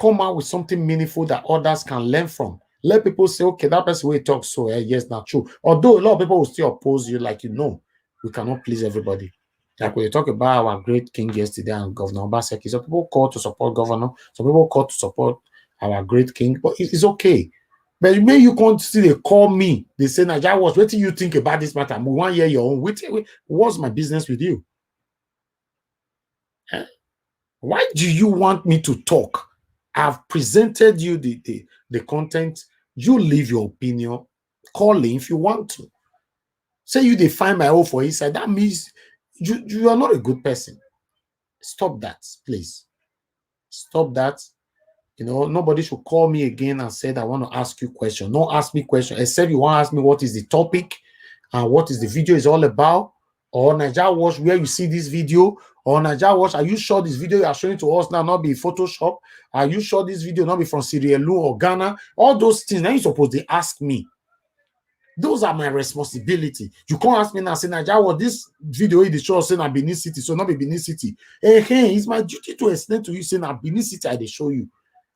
Come out with something meaningful that others can learn from. Let people say, okay, that person will talk, so yes, not true. Although a lot of people will still oppose you, like, you know, we cannot please everybody. Like when you talk about our great king yesterday and Governor OBASEKI, some people call to support governor, some people call to support our great king, but it's okay. But maybe you can't still they call me. They say, Naja, what do you think about this matter? We want to hear your own. What's my business with you? Why do you want me to talk? I've presented you the content. You leave your opinion. Call in if you want to. Say you define my own for inside. That means you are not a good person. Stop that, please. Stop that. Nobody should call me again and say, I want to ask you question. Don't ask me question, except you want to ask me what is the topic and what is the video is all about, or Naija Watch, where you see this video, or Naija Watch, are you sure this video you are showing to us now not be Photoshop? Are you sure this video not be from Sierra Leone or Ghana? All those things, now you supposed to ask me. Those are my responsibility. You can't ask me now, say, Naija Watch, this video is show saying na Benin City, so not be Benin City. Hey, it's my duty to explain to you, saying na Benin City I dey show you.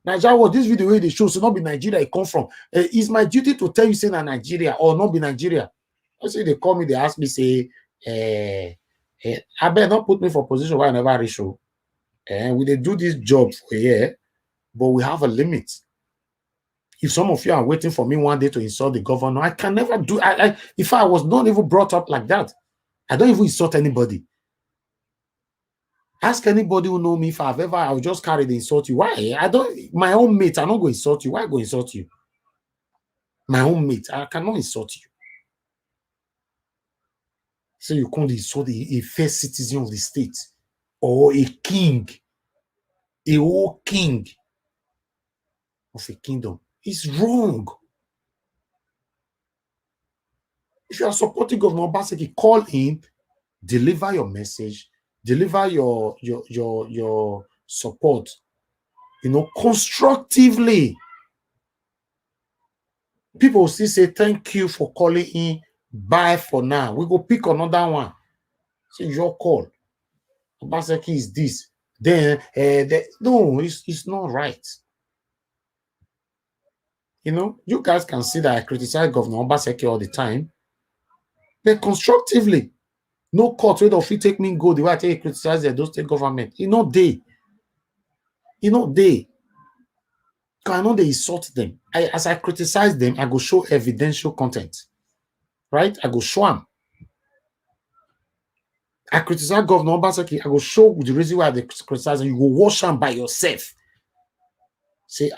Naija Watch, this video they show, so not be Nigeria it come from. It's my duty to tell you, say na Nigeria or not be Nigeria. I say they call me, they ask me, say, I better not put me for position where I never reach show. We they do this job for a year, but we have a limit. If some of you are waiting for me one day to insult the governor, I can never do. If I was not even brought up like that, I don't even insult anybody. Ask anybody who know me if I'll just carry the insult you. Why? My own mate, I don't go insult you. Why go insult you? My own mate, I cannot insult you. So you can't insult a first citizen of the state or a king, a whole king of a kingdom. It's wrong. If you are supporting Governor OBASEKI, call in, deliver your message, deliver your support, constructively. People will still say, thank you for calling in. Bye for now. We go pick another one. Say your call. OBASEKI is this. Then no, it's not right. You guys can see that I criticize Governor OBASEKI all the time. But constructively. No court where if you take me go the way I take criticize the state government. They. Because I know they insult them. As I criticize them, I go show evidential content. Right? I go show them. I criticize Governor OBASEKI, I go show the reason why they criticize, and you go watch them by yourself. Say,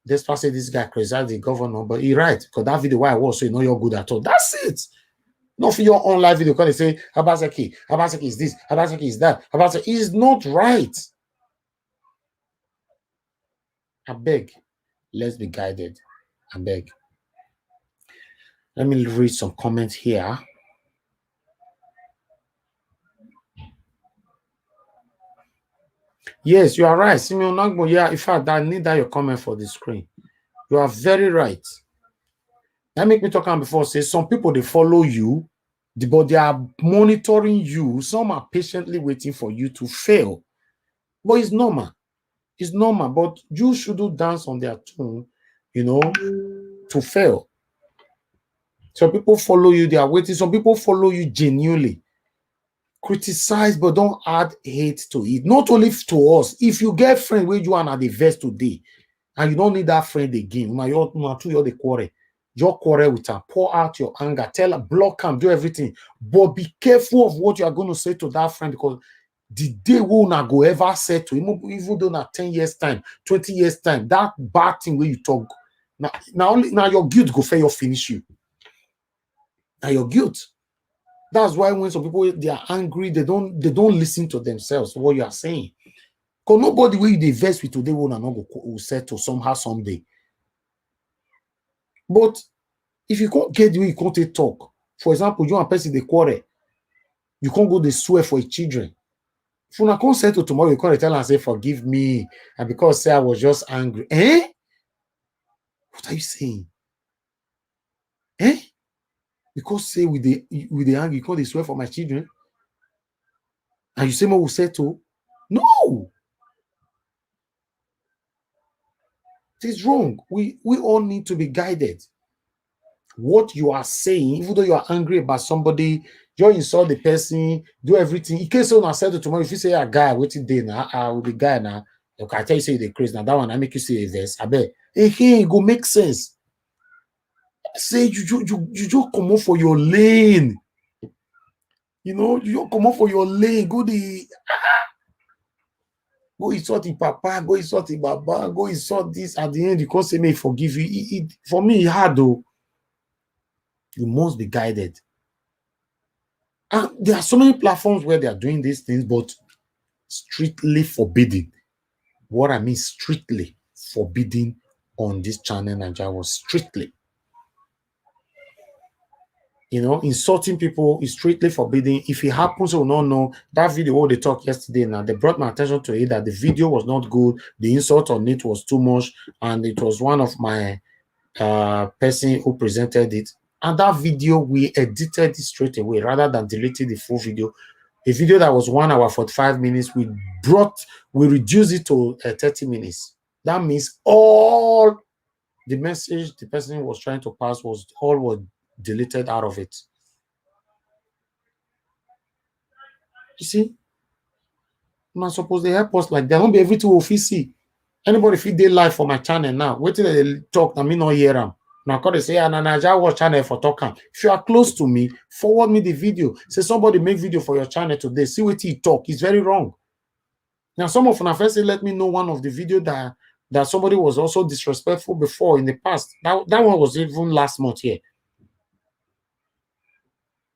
this person, this guy criticized the governor, but he right, because that video why I was, so you're good at all. That's it. Not for your own live video, because they say, OBASEKI is this, OBASEKI is that, OBASEKI is not right. I beg, let's be guided. I beg. Let me read some comments here. Yes, you are right. Simeon Nagbo, yeah, in fact, I need that your comment for the screen. You are very right. That make me talk on before, say some people, they follow you, but they are monitoring you. Some are patiently waiting for you to fail. But it's normal. It's normal, but you shouldn't dance on their tune, to fail. Some people follow you, they are waiting. Some people follow you genuinely. Criticize, but don't add hate to it. Not only to us. If you get friend where you are at the verse today, and you don't need that friend again, you're the quarrel. Your quarrel with her, pour out your anger, tell her, block her, do everything. But be careful of what you are going to say to that friend, because the day will not go ever say to him, even though not 10 years time, 20 years time, that bad thing where you talk, now your guilt go fail, finish you. Now your guilt. That's why when some people they are angry, they don't listen to themselves, what you are saying. Because nobody will they verse with today will not go settle somehow someday. But if you can't get the way you can't talk, for example, you and person they quarrel, you can't go they swear for your children. If you can't settle tomorrow, you can't tell and say forgive me, and because say I was just angry. What are you saying? Because say with the anger, you can't they swear for my children, and you say more will settle? No. It is wrong. We all need to be guided. What you are saying, even though you are angry about somebody, you insult the person, do everything. In case someone said tomorrow, if you say a guy waiting there now, I will be guy now. Okay, I tell you say the crazy now. That one I make you say a verse. I bet. Hey, go make sense. Say you just come up for your lane. You just come up for your lane. Go insult the papa, go insult the baba, go insult this. At the end, you can't say may forgive you. For me, it's hard though. You must be guided. And there are so many platforms where they are doing these things, but strictly forbidden. What I mean strictly forbidden on this channel, Nigeria, was strictly. Insulting people is strictly forbidden. If it happens, we will not know. That video what they talked yesterday, now they brought my attention to it that the video was not good. The insult on it was too much, and it was one of my person who presented it. And that video, we edited it straight away rather than deleting the full video. A video that was 1 hour 45 minutes, we reduced it to 30 minutes. That means all the message the person was trying to pass was deleted out of it. You see, I'm not supposed to help us like that. Don't be everything we see. Anybody feed their life for my channel now. Wait till they talk, I mean not hear them. Now they say, Naja watch channel for talking. If you are close to me, forward me the video. Say somebody make video for your channel today. See what he talk. It's very wrong. Now, some of my friends say, let me know one of the video that somebody was also disrespectful before in the past. That one was even last month here.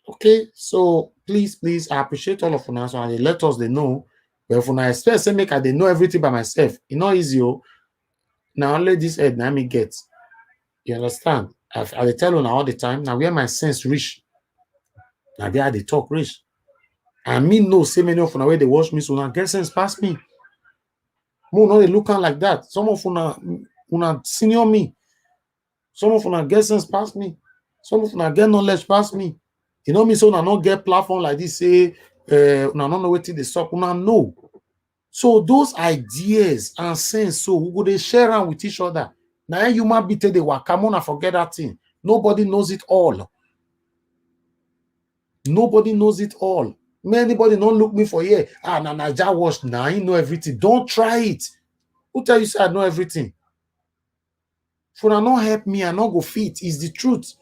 Okay, so please, I appreciate all of you now. So they let us they know. But if I expect say make I they know everything by myself, it's not easy. Now only this head now me get. You understand? I tell you now all the time. Now where my sense reach. Now there they talk reach. And me know say many of you where they watch me, so now get sense past me. More not they looking like that. Some of you senior me. Some of you get sense past me. Some of you get knowledge past me. You know me, so now not get platform like this, say now not know what they stop. Now know. So those ideas and sense, so we go they share them with each other. Now you might be tell the work. Come on, I forget that thing. Nobody knows it all. Nobody knows it all. Anybody don't look me for here. Now Naija watch. Now I know everything. Don't try it. Who tell you say I know everything? For now, not help me, I not go fit. It's the truth.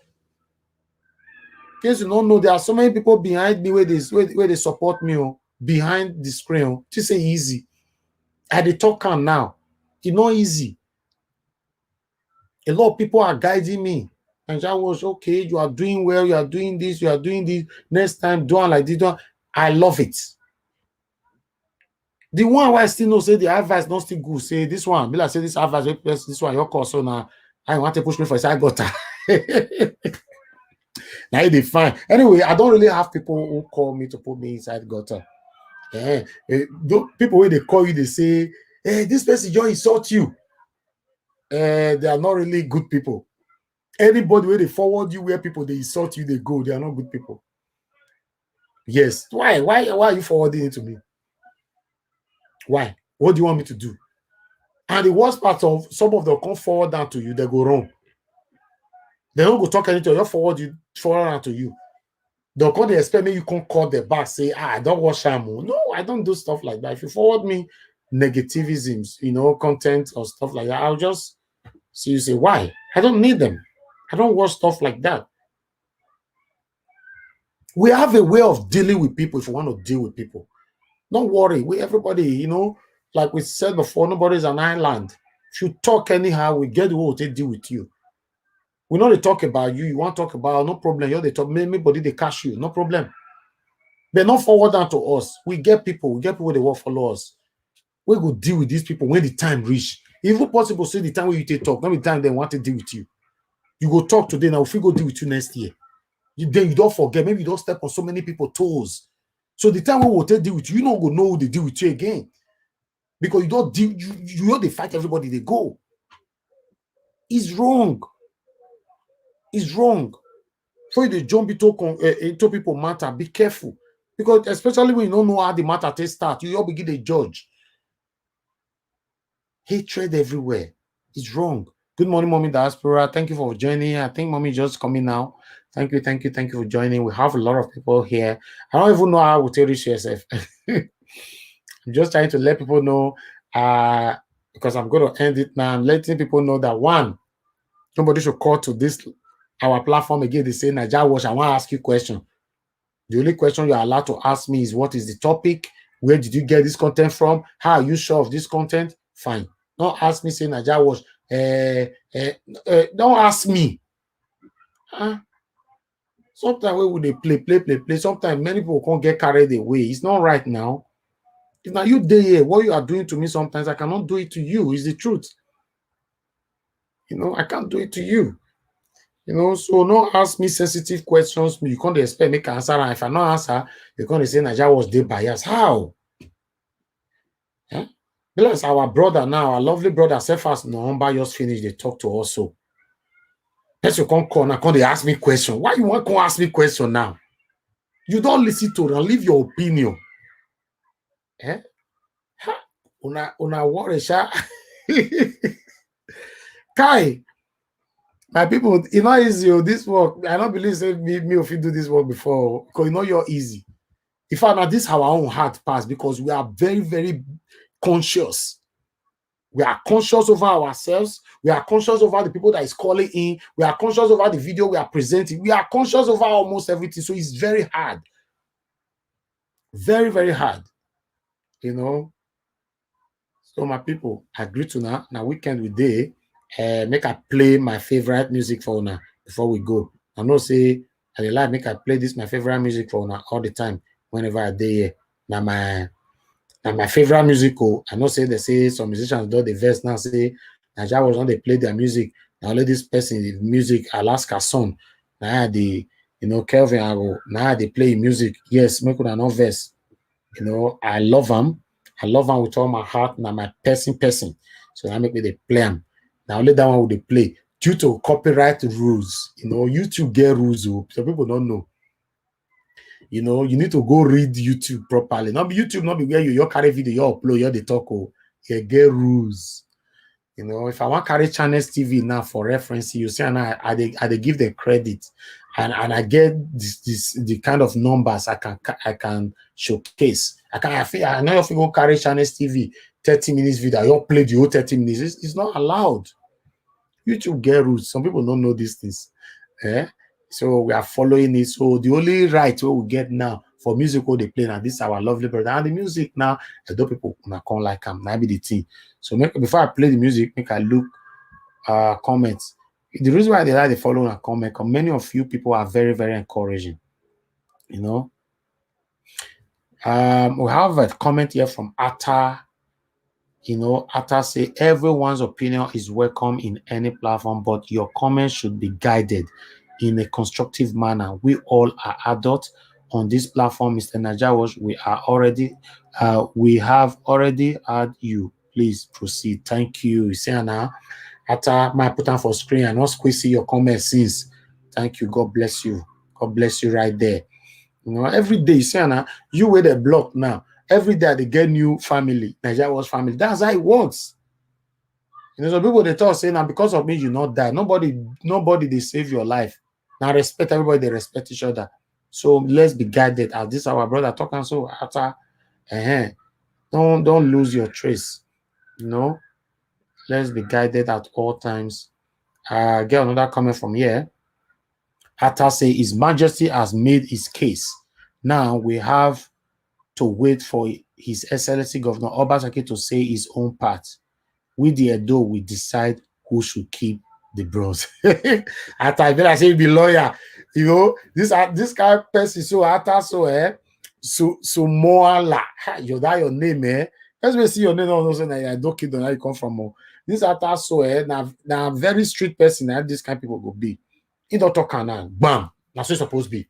In case you don't know, there are so many people behind me where they support me behind the screen. Just say easy. I dey talk am now. It's not easy. A lot of people are guiding me. And I was okay. You are doing well. You are doing this. You are doing this. Next time, do it like this. I love it. The one where I still know say the advice not still good. Say this one. Be like say this advice. This one your cause. So now I want to push me for side gutter. Now they fine. Anyway, I don't really have people who call me to put me inside gutter. People when they call you, they say, "Hey, this person just insult you." They are not really good people. Anybody where they forward you where people they insult you, they go. They are not good people. Yes. Why? Why are you forwarding it to me? Why? What do you want me to do? And the worst part of some of them come forward down to you, they go wrong. They don't go talk anything. They'll forward down to you. They'll come, they expect me, you can't call the back, say, I don't watch Shamu. No, I don't do stuff like that. If you forward me negativisms, content or stuff like that, I'll just see you say, why? I don't need them. I don't watch stuff like that. We have a way of dealing with people if you want to deal with people. Don't worry. Everybody, like we said before, nobody's an island. If you talk anyhow, we get the way to deal with you. We know they talk about you. You want to talk about, no problem. They talk, anybody they cash you, no problem. They're not forward down to us. We get people they will follow us. We go deal with these people when the time reach. If possible, say the time when you take talk, not the time they want to deal with you. You go talk today now. If we go deal with you next year, then you don't forget. Maybe you don't step on so many people's toes. So the time we will deal with you, not go know who they deal with you again. Because you don't deal, you know they fight everybody, they go. It's wrong. It's wrong. For you to jump into people matter, be careful. Because especially when you don't know how the matter takes start, you all begin to judge. Hatred everywhere. It's wrong. Good morning, Mommy Diaspora. Thank you for joining. I think Mommy just coming now. Thank you for joining. We have a lot of people here. I don't even know how to reach yourself. I'm just trying to let people know because I'm going to end it now. I'm letting people know that one, somebody should call to this our platform again. They say, Naija Watch, I want to ask you a question. The only question you're allowed to ask me is what is the topic? Where did you get this content from? How are you sure of this content? Fine. Don't ask me, say Naija Watch. Don't ask me. Sometimes we will play. Sometimes many people can't get carried away. It's not right now. If now you day here, what you are doing to me sometimes, I cannot do it to you. Is the truth. I can't do it to you. So don't ask me sensitive questions. You can't expect me to answer. And if I not answer, you're going to say Nigeria was day bias. How? Huh? Because our brother now, our lovely brother, Cephas November just finished, they talk to us. So person can't call now, they ask me question. Why you want to ask me question now? You don't listen to them, leave your opinion. Eh? Una worry, sha. Kai, my people, easy. This work, I don't believe say me if you do this work before, because you're easy. In fact, now this our own heart pass because we are very, very conscious. We are conscious over ourselves. We are conscious over the people that is calling in. We are conscious over the video we are presenting. We are conscious over almost everything. So it's very hard. Very, very hard. So my people, agree to now weekend with day. Make I play my favorite music for now before we go. I know say I like make I play this my favorite music for now all the time whenever I day here. Now my favorite musical. I know say they say some musicians do the verse now say Nigeria was when they play their music. Now let this person the music Alaska song. Now the Kelvin Aro. Now they play music. Yes, make una no verse. I love them. I love them with all my heart. Now my person. So I make me they play them. Now only that one would they play due to copyright rules. YouTube get rules. So people don't know. You need to go read YouTube properly. Not be YouTube, not be where you carry video, you upload, you they talk. You get rules. If I want carry channels TV now for reference, you see, and I they give them credit, and I get the kind of numbers I can showcase. I know if you go carry channels TV 30 minutes video, you play the whole 30 minutes. It's not allowed. YouTube get rules. Some people don't know these things. So we are following it. So the only right we get now for musical they play now, this is our lovely brother. And the music now, although people can't like them, now be the thing. So before I play the music, make I look comments. The reason why they like the follow and comment, because many of you people are very, very encouraging. We have a comment here from Atta. Atta say everyone's opinion is welcome in any platform, but your comments should be guided in a constructive manner. We all are adults on this platform, Mr. Najawash. We have already had you. Please proceed. Thank you. Siana, Atta, my put on for screen and not squeeze your comments since. Thank you. God bless you. God bless you right there. Every day, Siana, you with a block now. Every day they get new family, Nigeria was family. That's how it works. Some people they talk saying now because of me you not die. Nobody they save your life. Now respect everybody, they respect each other. So let's be guided. As this our brother talking so after don't lose your trace. Let's be guided at all times. Get another comment from here. Atta say His Majesty has made his case. Now we have to wait for His Excellency Governor Obaseki to say his own part. We the Edo we decide who should keep the bronze. After I say be lawyer, this kind of person so after so Moala. You that your name, Let's me see your name. No, say I don't kid where you come from. This after so now very street person. This kind of people go be. He don't talk now. Bam. That's what supposed to be.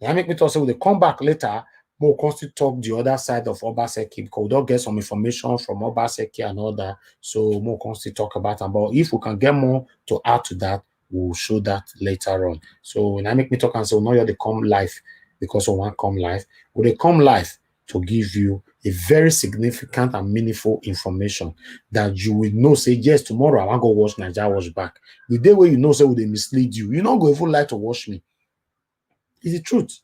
That make me talk say they come back later. More constantly talk the other side of Obaseki because we don't get some information from Obaseki and all that. So more constantly talk about them. But if we can get more to add to that, we'll show that later on. So when I make me talk and say, no, they come live because we want come live. Will they come live to give you a very significant and meaningful information that you will know, say, yes, tomorrow I want to go watch Nigeria watch back. The day where you know, say, will they mislead you? You don't go even like to watch me. It's the truth.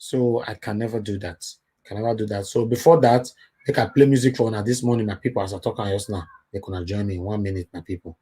So I can never do that. So before that, I can play music for now this morning, my people, as I talk on just now. They can join me in 1 minute, my people.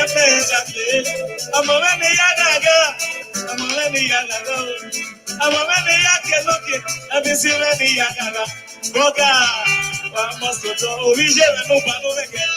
I'm a Yaga. I'm a Yaga. I'm a Yaga. I've been seeing many Yaga. Boga. I must go to Origin and no Pano again.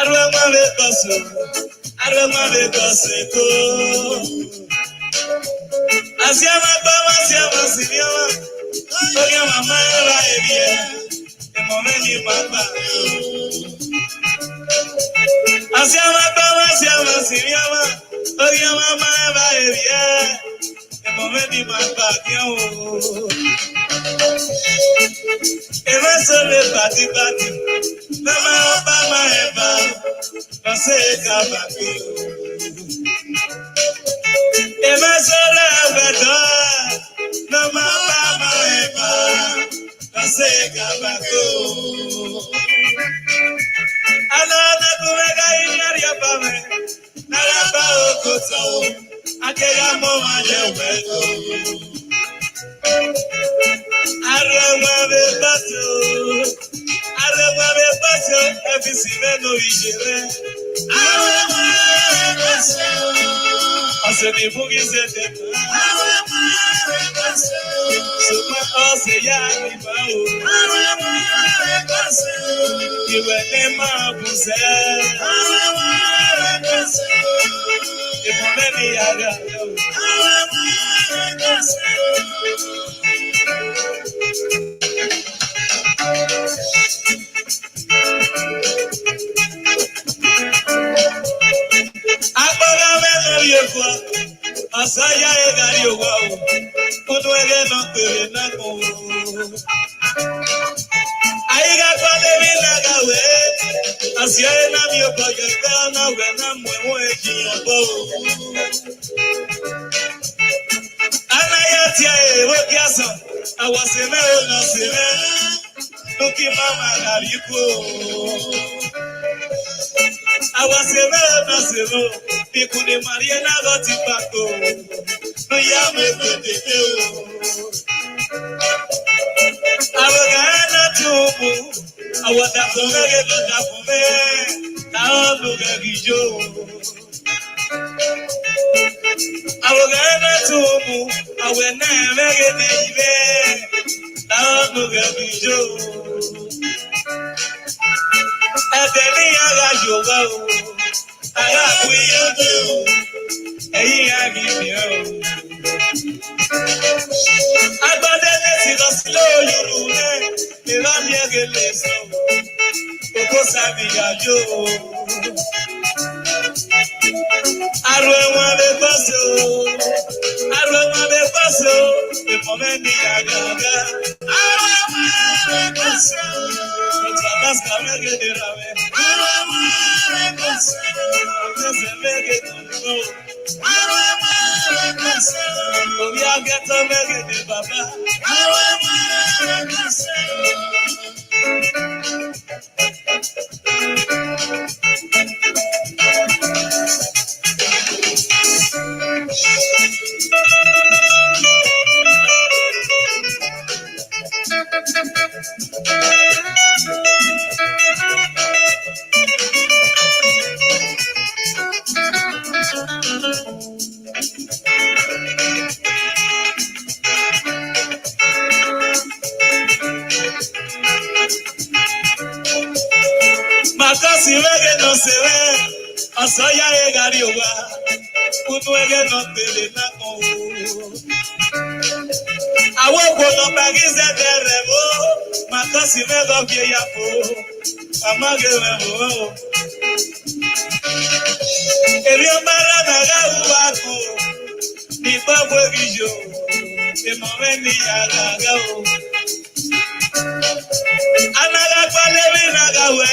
Aroma be paso, aroma be paseko. Asiama bama, asiama siniama. Oye mama era ebie, emomeni papa. Asiama bama, asiama siniama. Oye mama era ebie, emomeni papa kiao. Eva sole bati bati, mama obama eva, nase kabako. Eva sole bedo, mama obama eva, nase kabako. Alana kumega inaria pame, naraba okoto, akega mo majeweto. Aroma be paso, efisi meno ijere. Aroma be paso, ose ni bugi zete. Aroma be paso, suma ose ya ni bao. Aroma be paso, iwe ne ma buse. Aroma be paso, iwe meni yaga. Aroma be paso. Agbara mẹ́rin yẹ̀fọ́, àṣàyà ẹ̀gàrí òwò àwọn, ọdún ẹ̀rẹ́ náà pèrè náà kàn wò. Àyíká kọ́lé mi lágàwé, àṣìyà ẹ̀ náà mi ò bọ̀jẹ̀ pé ọ̀nà ọ̀gbẹ́ náà mú ẹ̀wọ̀n èjìyàn bọ̀ o. Anáyà tí a èrò kí a sàn, àwọ̀sẹ̀ mẹ́rin náà sì rẹ̀, lókè má máa gàrí kú o. Awaseme na sero, ikune Maria na goti pako. No ya me pedete o. Awagana tumu, awada kumege na kume, na oluga gijo. Awagana tumu, awena mege neibe, na oluga gijo. Ẹ̀tẹ̀lí ara yòówá o, ara àkúyọ́dé o, ẹ̀yìn àgbìmí o. Agbọ́délé ti lọ sí lóyúrú rẹ̀, ìrọ́bí ẹ̀gẹ̀ lè sọ, òkú sàbíyàjò o. Àrò ẹ̀wọ̀n lè bọ́sẹ̀ o, àrò ẹ̀wọ̀n lè bọ́sẹ̀ o, ìmọ̀mẹ́ ní àgàgà. Àrò ẹ̀wọ̀n lè bọ́sẹ̀ o. Alaska mege de rame, arama rekasa. Mege mege no, arama rekasa. Obi ageto mege de baba, arama rekasa. Makasi wege no sewe, osoya egari owa, kunu wege no tele na kon. Awo kono bagize deremo, makasi wege bie yapo, amage wemo. Ebi omara naga uwako, ni babo gijo, emowe ni yagaga o. Anaga kwalewi naga we.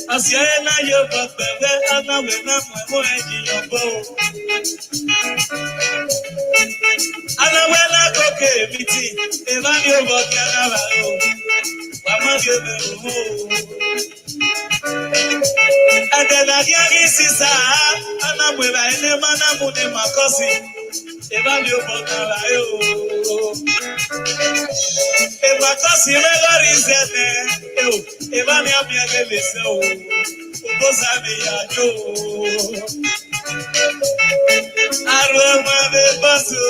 Asiye na yo bebe, anawe na mwe ejiyobo. Anawe na koke miti, evani oboke anawa o. Wamage bebo. Adela kiagi sisa, anamwe ba ene mana mune makosi. Evani oboke anawa o. Makosi megori zene, evani abiage lese o. Obosabe yajo. Aroma be baso,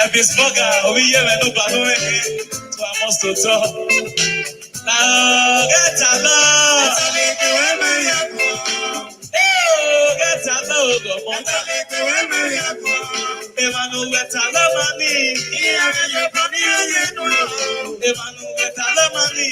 Every smoker, we hear no balloon to a most to talk. Now get along. Get along, Emmanuel Talamani. Emmanuel Talamani.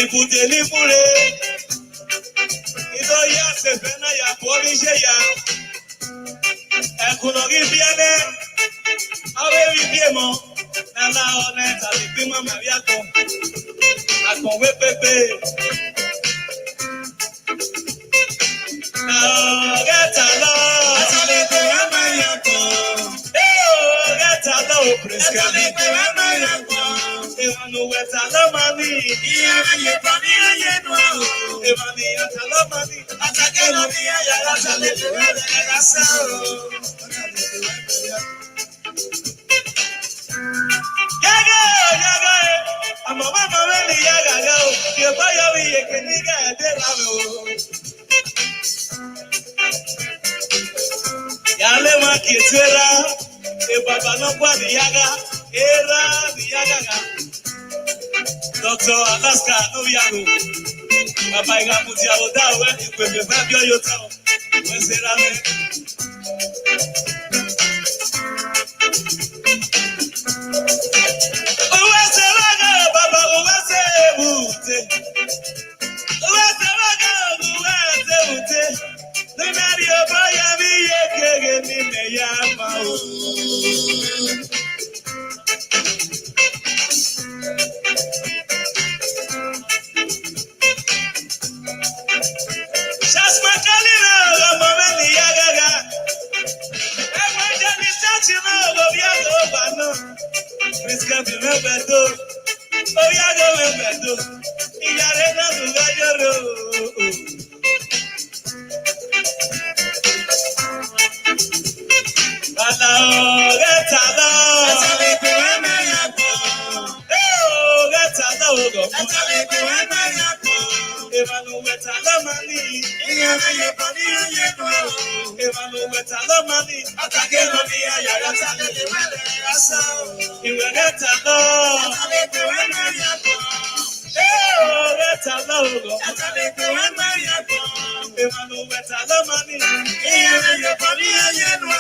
ibùdó múre. Ìdó yá sèfé náà yà pọ̀ ní ṣe yá. Ẹ̀kúnà rí bí ẹnẹ́. Ọ̀rẹ́ rí bí èmọ̀. Nálá ọ̀nà tàbí bí màmá rí àkọ́. Àkọ̀wé pépé. Get along. Asalete ama yako. Get along, prescribe. Asalete ama yako. Evanu get along mami. Iyana yepani ayenwa. Evani get along mami. Atake no mi ayala asalete wele elasa. Yaga, yaga. Amama mama ni yaga go. Yoba yobi yekeniga edelawo. Yale ma kitera e baba no kwa diaga era diaga ga Dr. Alaska no yago baba iga muti awoda we ipepe fabio yota we sera me Owe sera ga baba owe se bute Owe sera ga owe se bute Nimeri obaya mi yekege ni me yama o. Shasma kalina omo me ni yagaga. Ewa jani chachi na obiago bano. Miska bi me bedo. Obiago me bedo. Iyare na lugajoro. Get along. Asalete ama yako. Get along. Asalete ama yako. Evanu get along mani. Iyana yepani ayeko. Evanu get along mani. Atake no mi ayala asalete wele asa. Iwe get along. Asalete ama yako. Get along. Asalete ama yako. Evanu get along mani. Iyana yepani ayeko.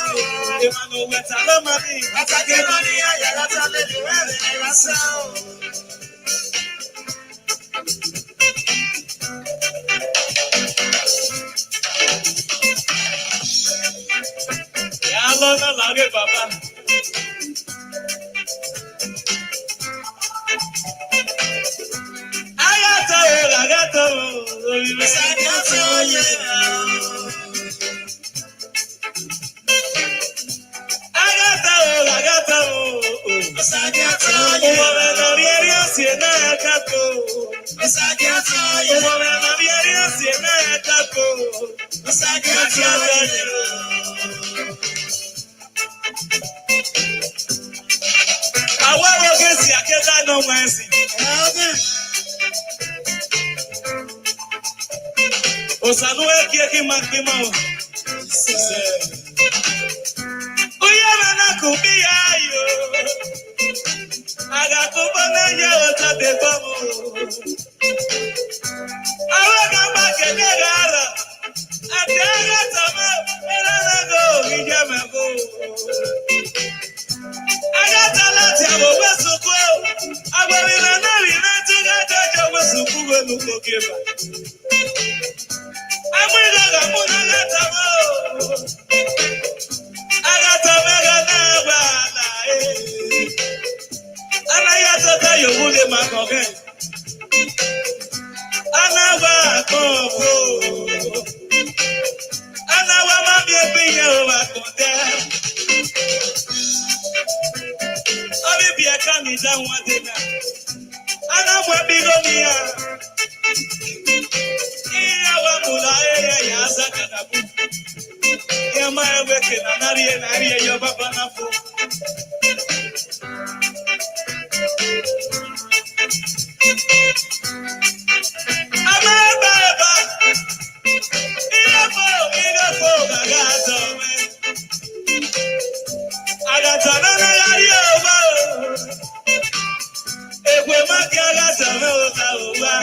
Emanu weta lo mami, atake mani ayala tale duele rasa. Ya lo na lage baba. Agato, agato, agato ye. Osanu eki makima o. Oya na kubi ayo. Aga kubo na ye o tate bomo. Awa ga ba kene gara. Ate aga tama era na go ije me go. Aga tala ti abo wesuku. Agbari na ri na tu ga jojo wesuku we lu ko keba. Amwiga muna gatamo. Agatamo gana bana Ana ya tota yo wule makoge. Ana wa kobo. Ana wa mami ebiye wa konde. Abi bi aka ni da wa dena. Ana mwa bigo miya. Mula ya zakanabu. Ya mawe ke na nariye yo baba na fo. Ama baba. Ina fo gagato me. Agato na nariye oba. Egwe maki agato me oba.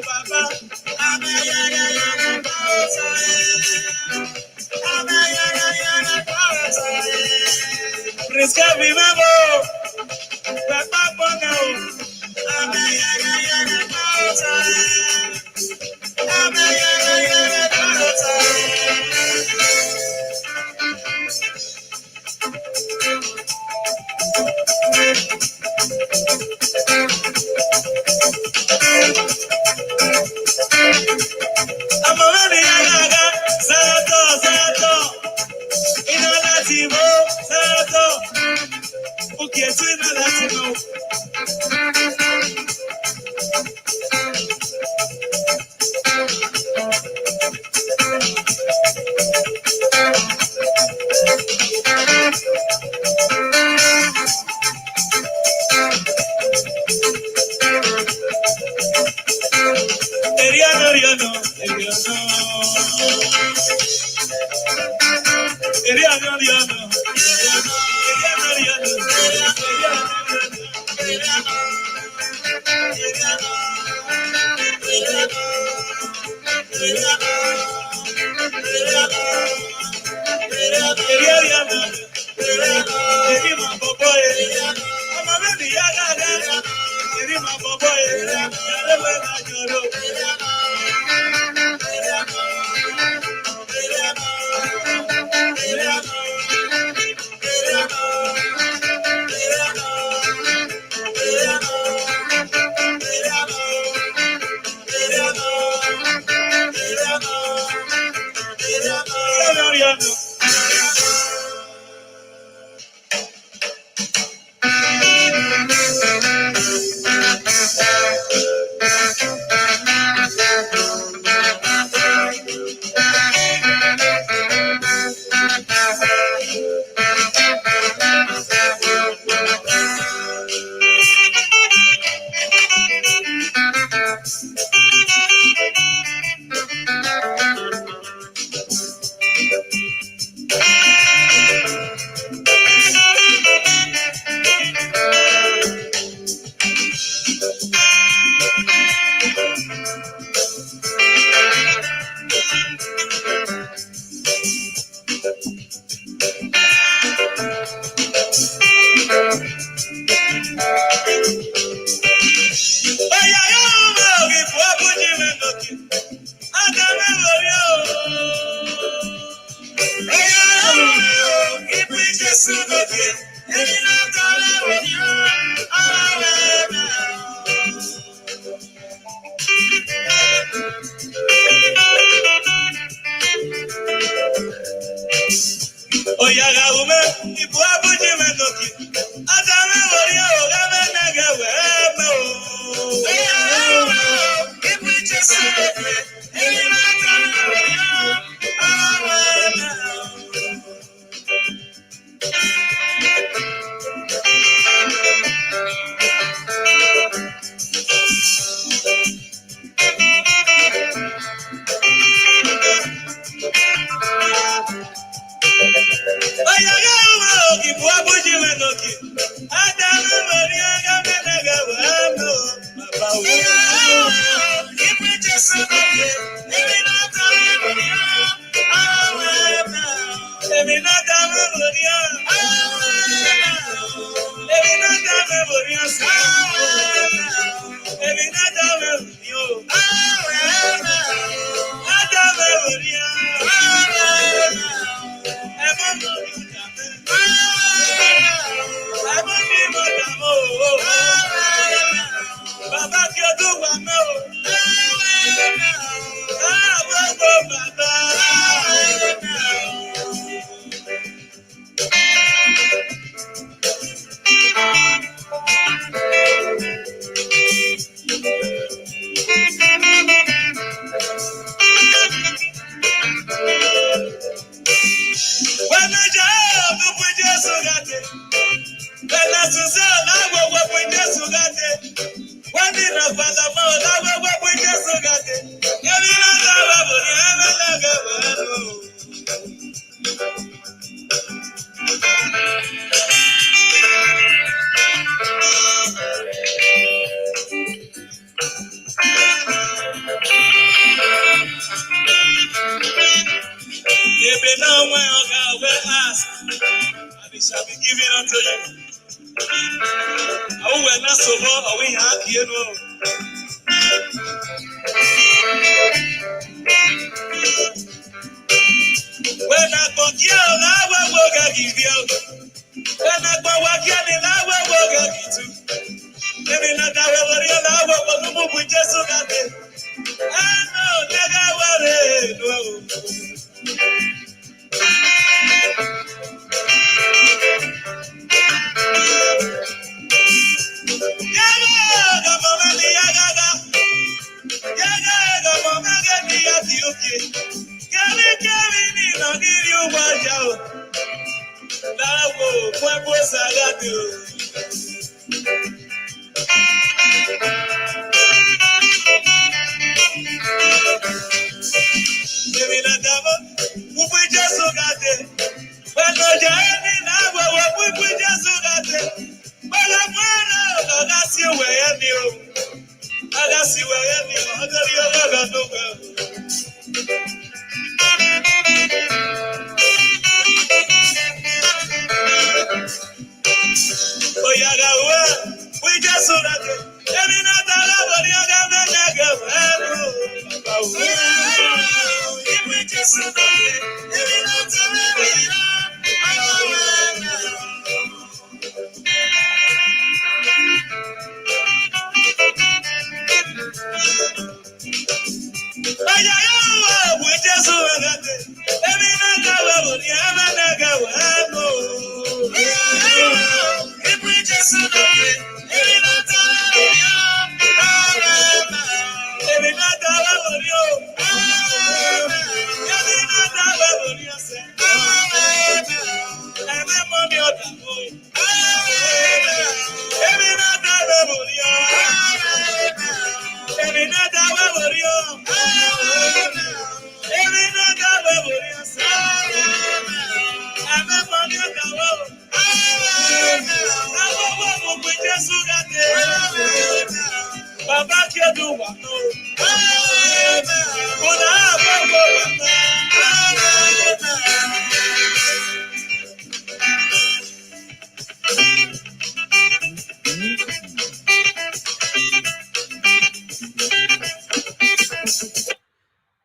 Baba. shall be given unto you. Oh, we're not so far away, you know. When I go here, I will give you. When I go here, I will give you. Maybe not that way, I will move with just so that day. I know, never worry.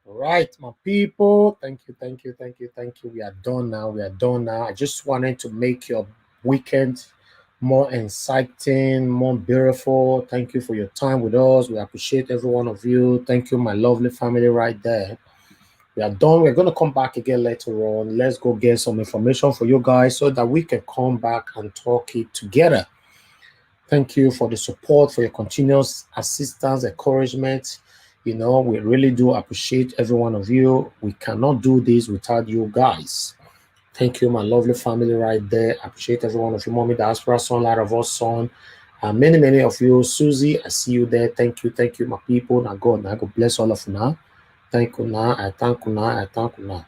Right, my people. Thank you, thank you, thank you, thank you. We are done now. We are done now. I just wanted to make your weekend more exciting, more beautiful. Thank you for your time with us. We appreciate every one of you. Thank you, my lovely family right there. We are done. We're going to come back again later on. Let's go get some information for you guys so that we can come back and talk it together. Thank you for the support, for your continuous assistance, encouragement. You know, we really do appreciate every one of you. We cannot do this without you guys. Thank you, my lovely family right there. I appreciate every one of you. Mommy Diaspora, son, Light of us, son. And many of you. Susie, I see you there. Thank you, my people. Now God bless all of you now. Thank you now. I thank you now. I thank you now.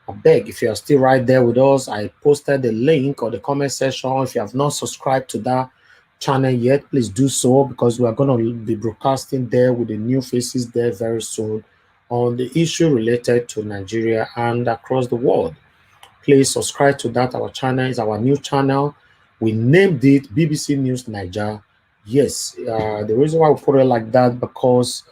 I beg, if you are still right there with us, I posted the link or the comment section. If you have not subscribed to that channel yet, please do so, because we are going to be broadcasting there with the new faces there very soon on the issue related to Nigeria and across the world. Please subscribe to that. Our channel is our new channel. We named it BBC News Niger. Yes, the reason why we put it like that, because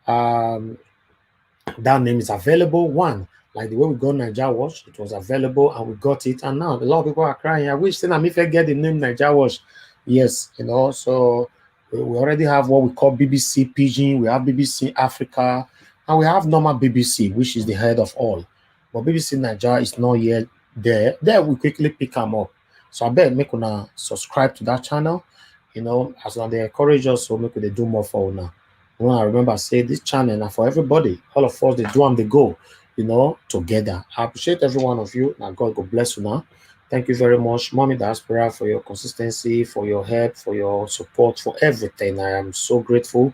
that name is available. One, like the way we got Niger Watch, it was available and we got it, and now a lot of people are crying, I wish then if I get the name Niger Watch. Yes, you know, so we already have what we call BBC Pidgin, we have BBC Africa, and we have normal BBC, which is the head of all. But BBC Niger is not yet there. There we quickly pick them up. So I bet make una subscribe to that channel. You know, as long as they encourage us, so make they do more for now. I remember I say this channel now for everybody. All of us, they do and they go, you know, together. I appreciate every one of you. Now God bless you now. Thank you very much, Mommy Diaspora, for your consistency, for your help, for your support, for everything. I am so grateful.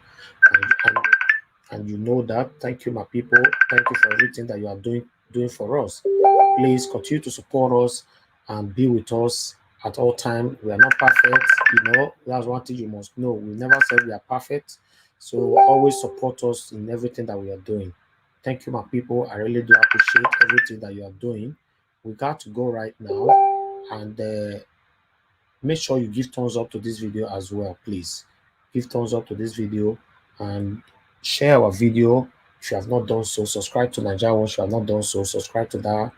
And you know that. Thank you, my people. Thank you for everything that you are doing for us. Please continue to support us and be with us at all times. We are not perfect, you know. That's one thing you must know. We never said we are perfect. So always support us in everything that we are doing. Thank you, my people. I really do appreciate everything that you are doing. We got to go right now, and make sure you give thumbs up to this video as well, please. Give thumbs up to this video and share our video if you have not done so. Subscribe to Nigeria One if you have not done so. Subscribe to that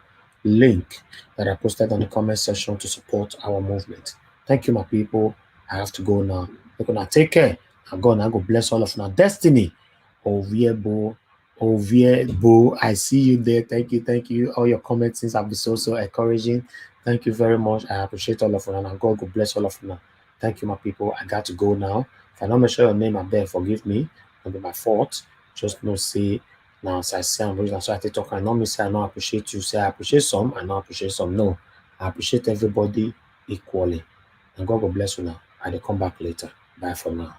link that I posted on the comment section to support our movement. Thank you, my people. I have to go now. You're gonna take care. And God, I go bless all of our destiny. Oviebo, I see you there. Thank you. All your comments have been so encouraging. Thank you very much. I appreciate all of you, and God will bless all of you. Thank you, my people. I got to go now. If I don't mention your name up there, forgive me. It'll be my fault. Just no say now. As I say, I'm reason so I talk. I normally say I don't appreciate you. Say I appreciate some, I don't appreciate some. No, I appreciate everybody equally. And God will bless you now. I'll come back later. Bye for now.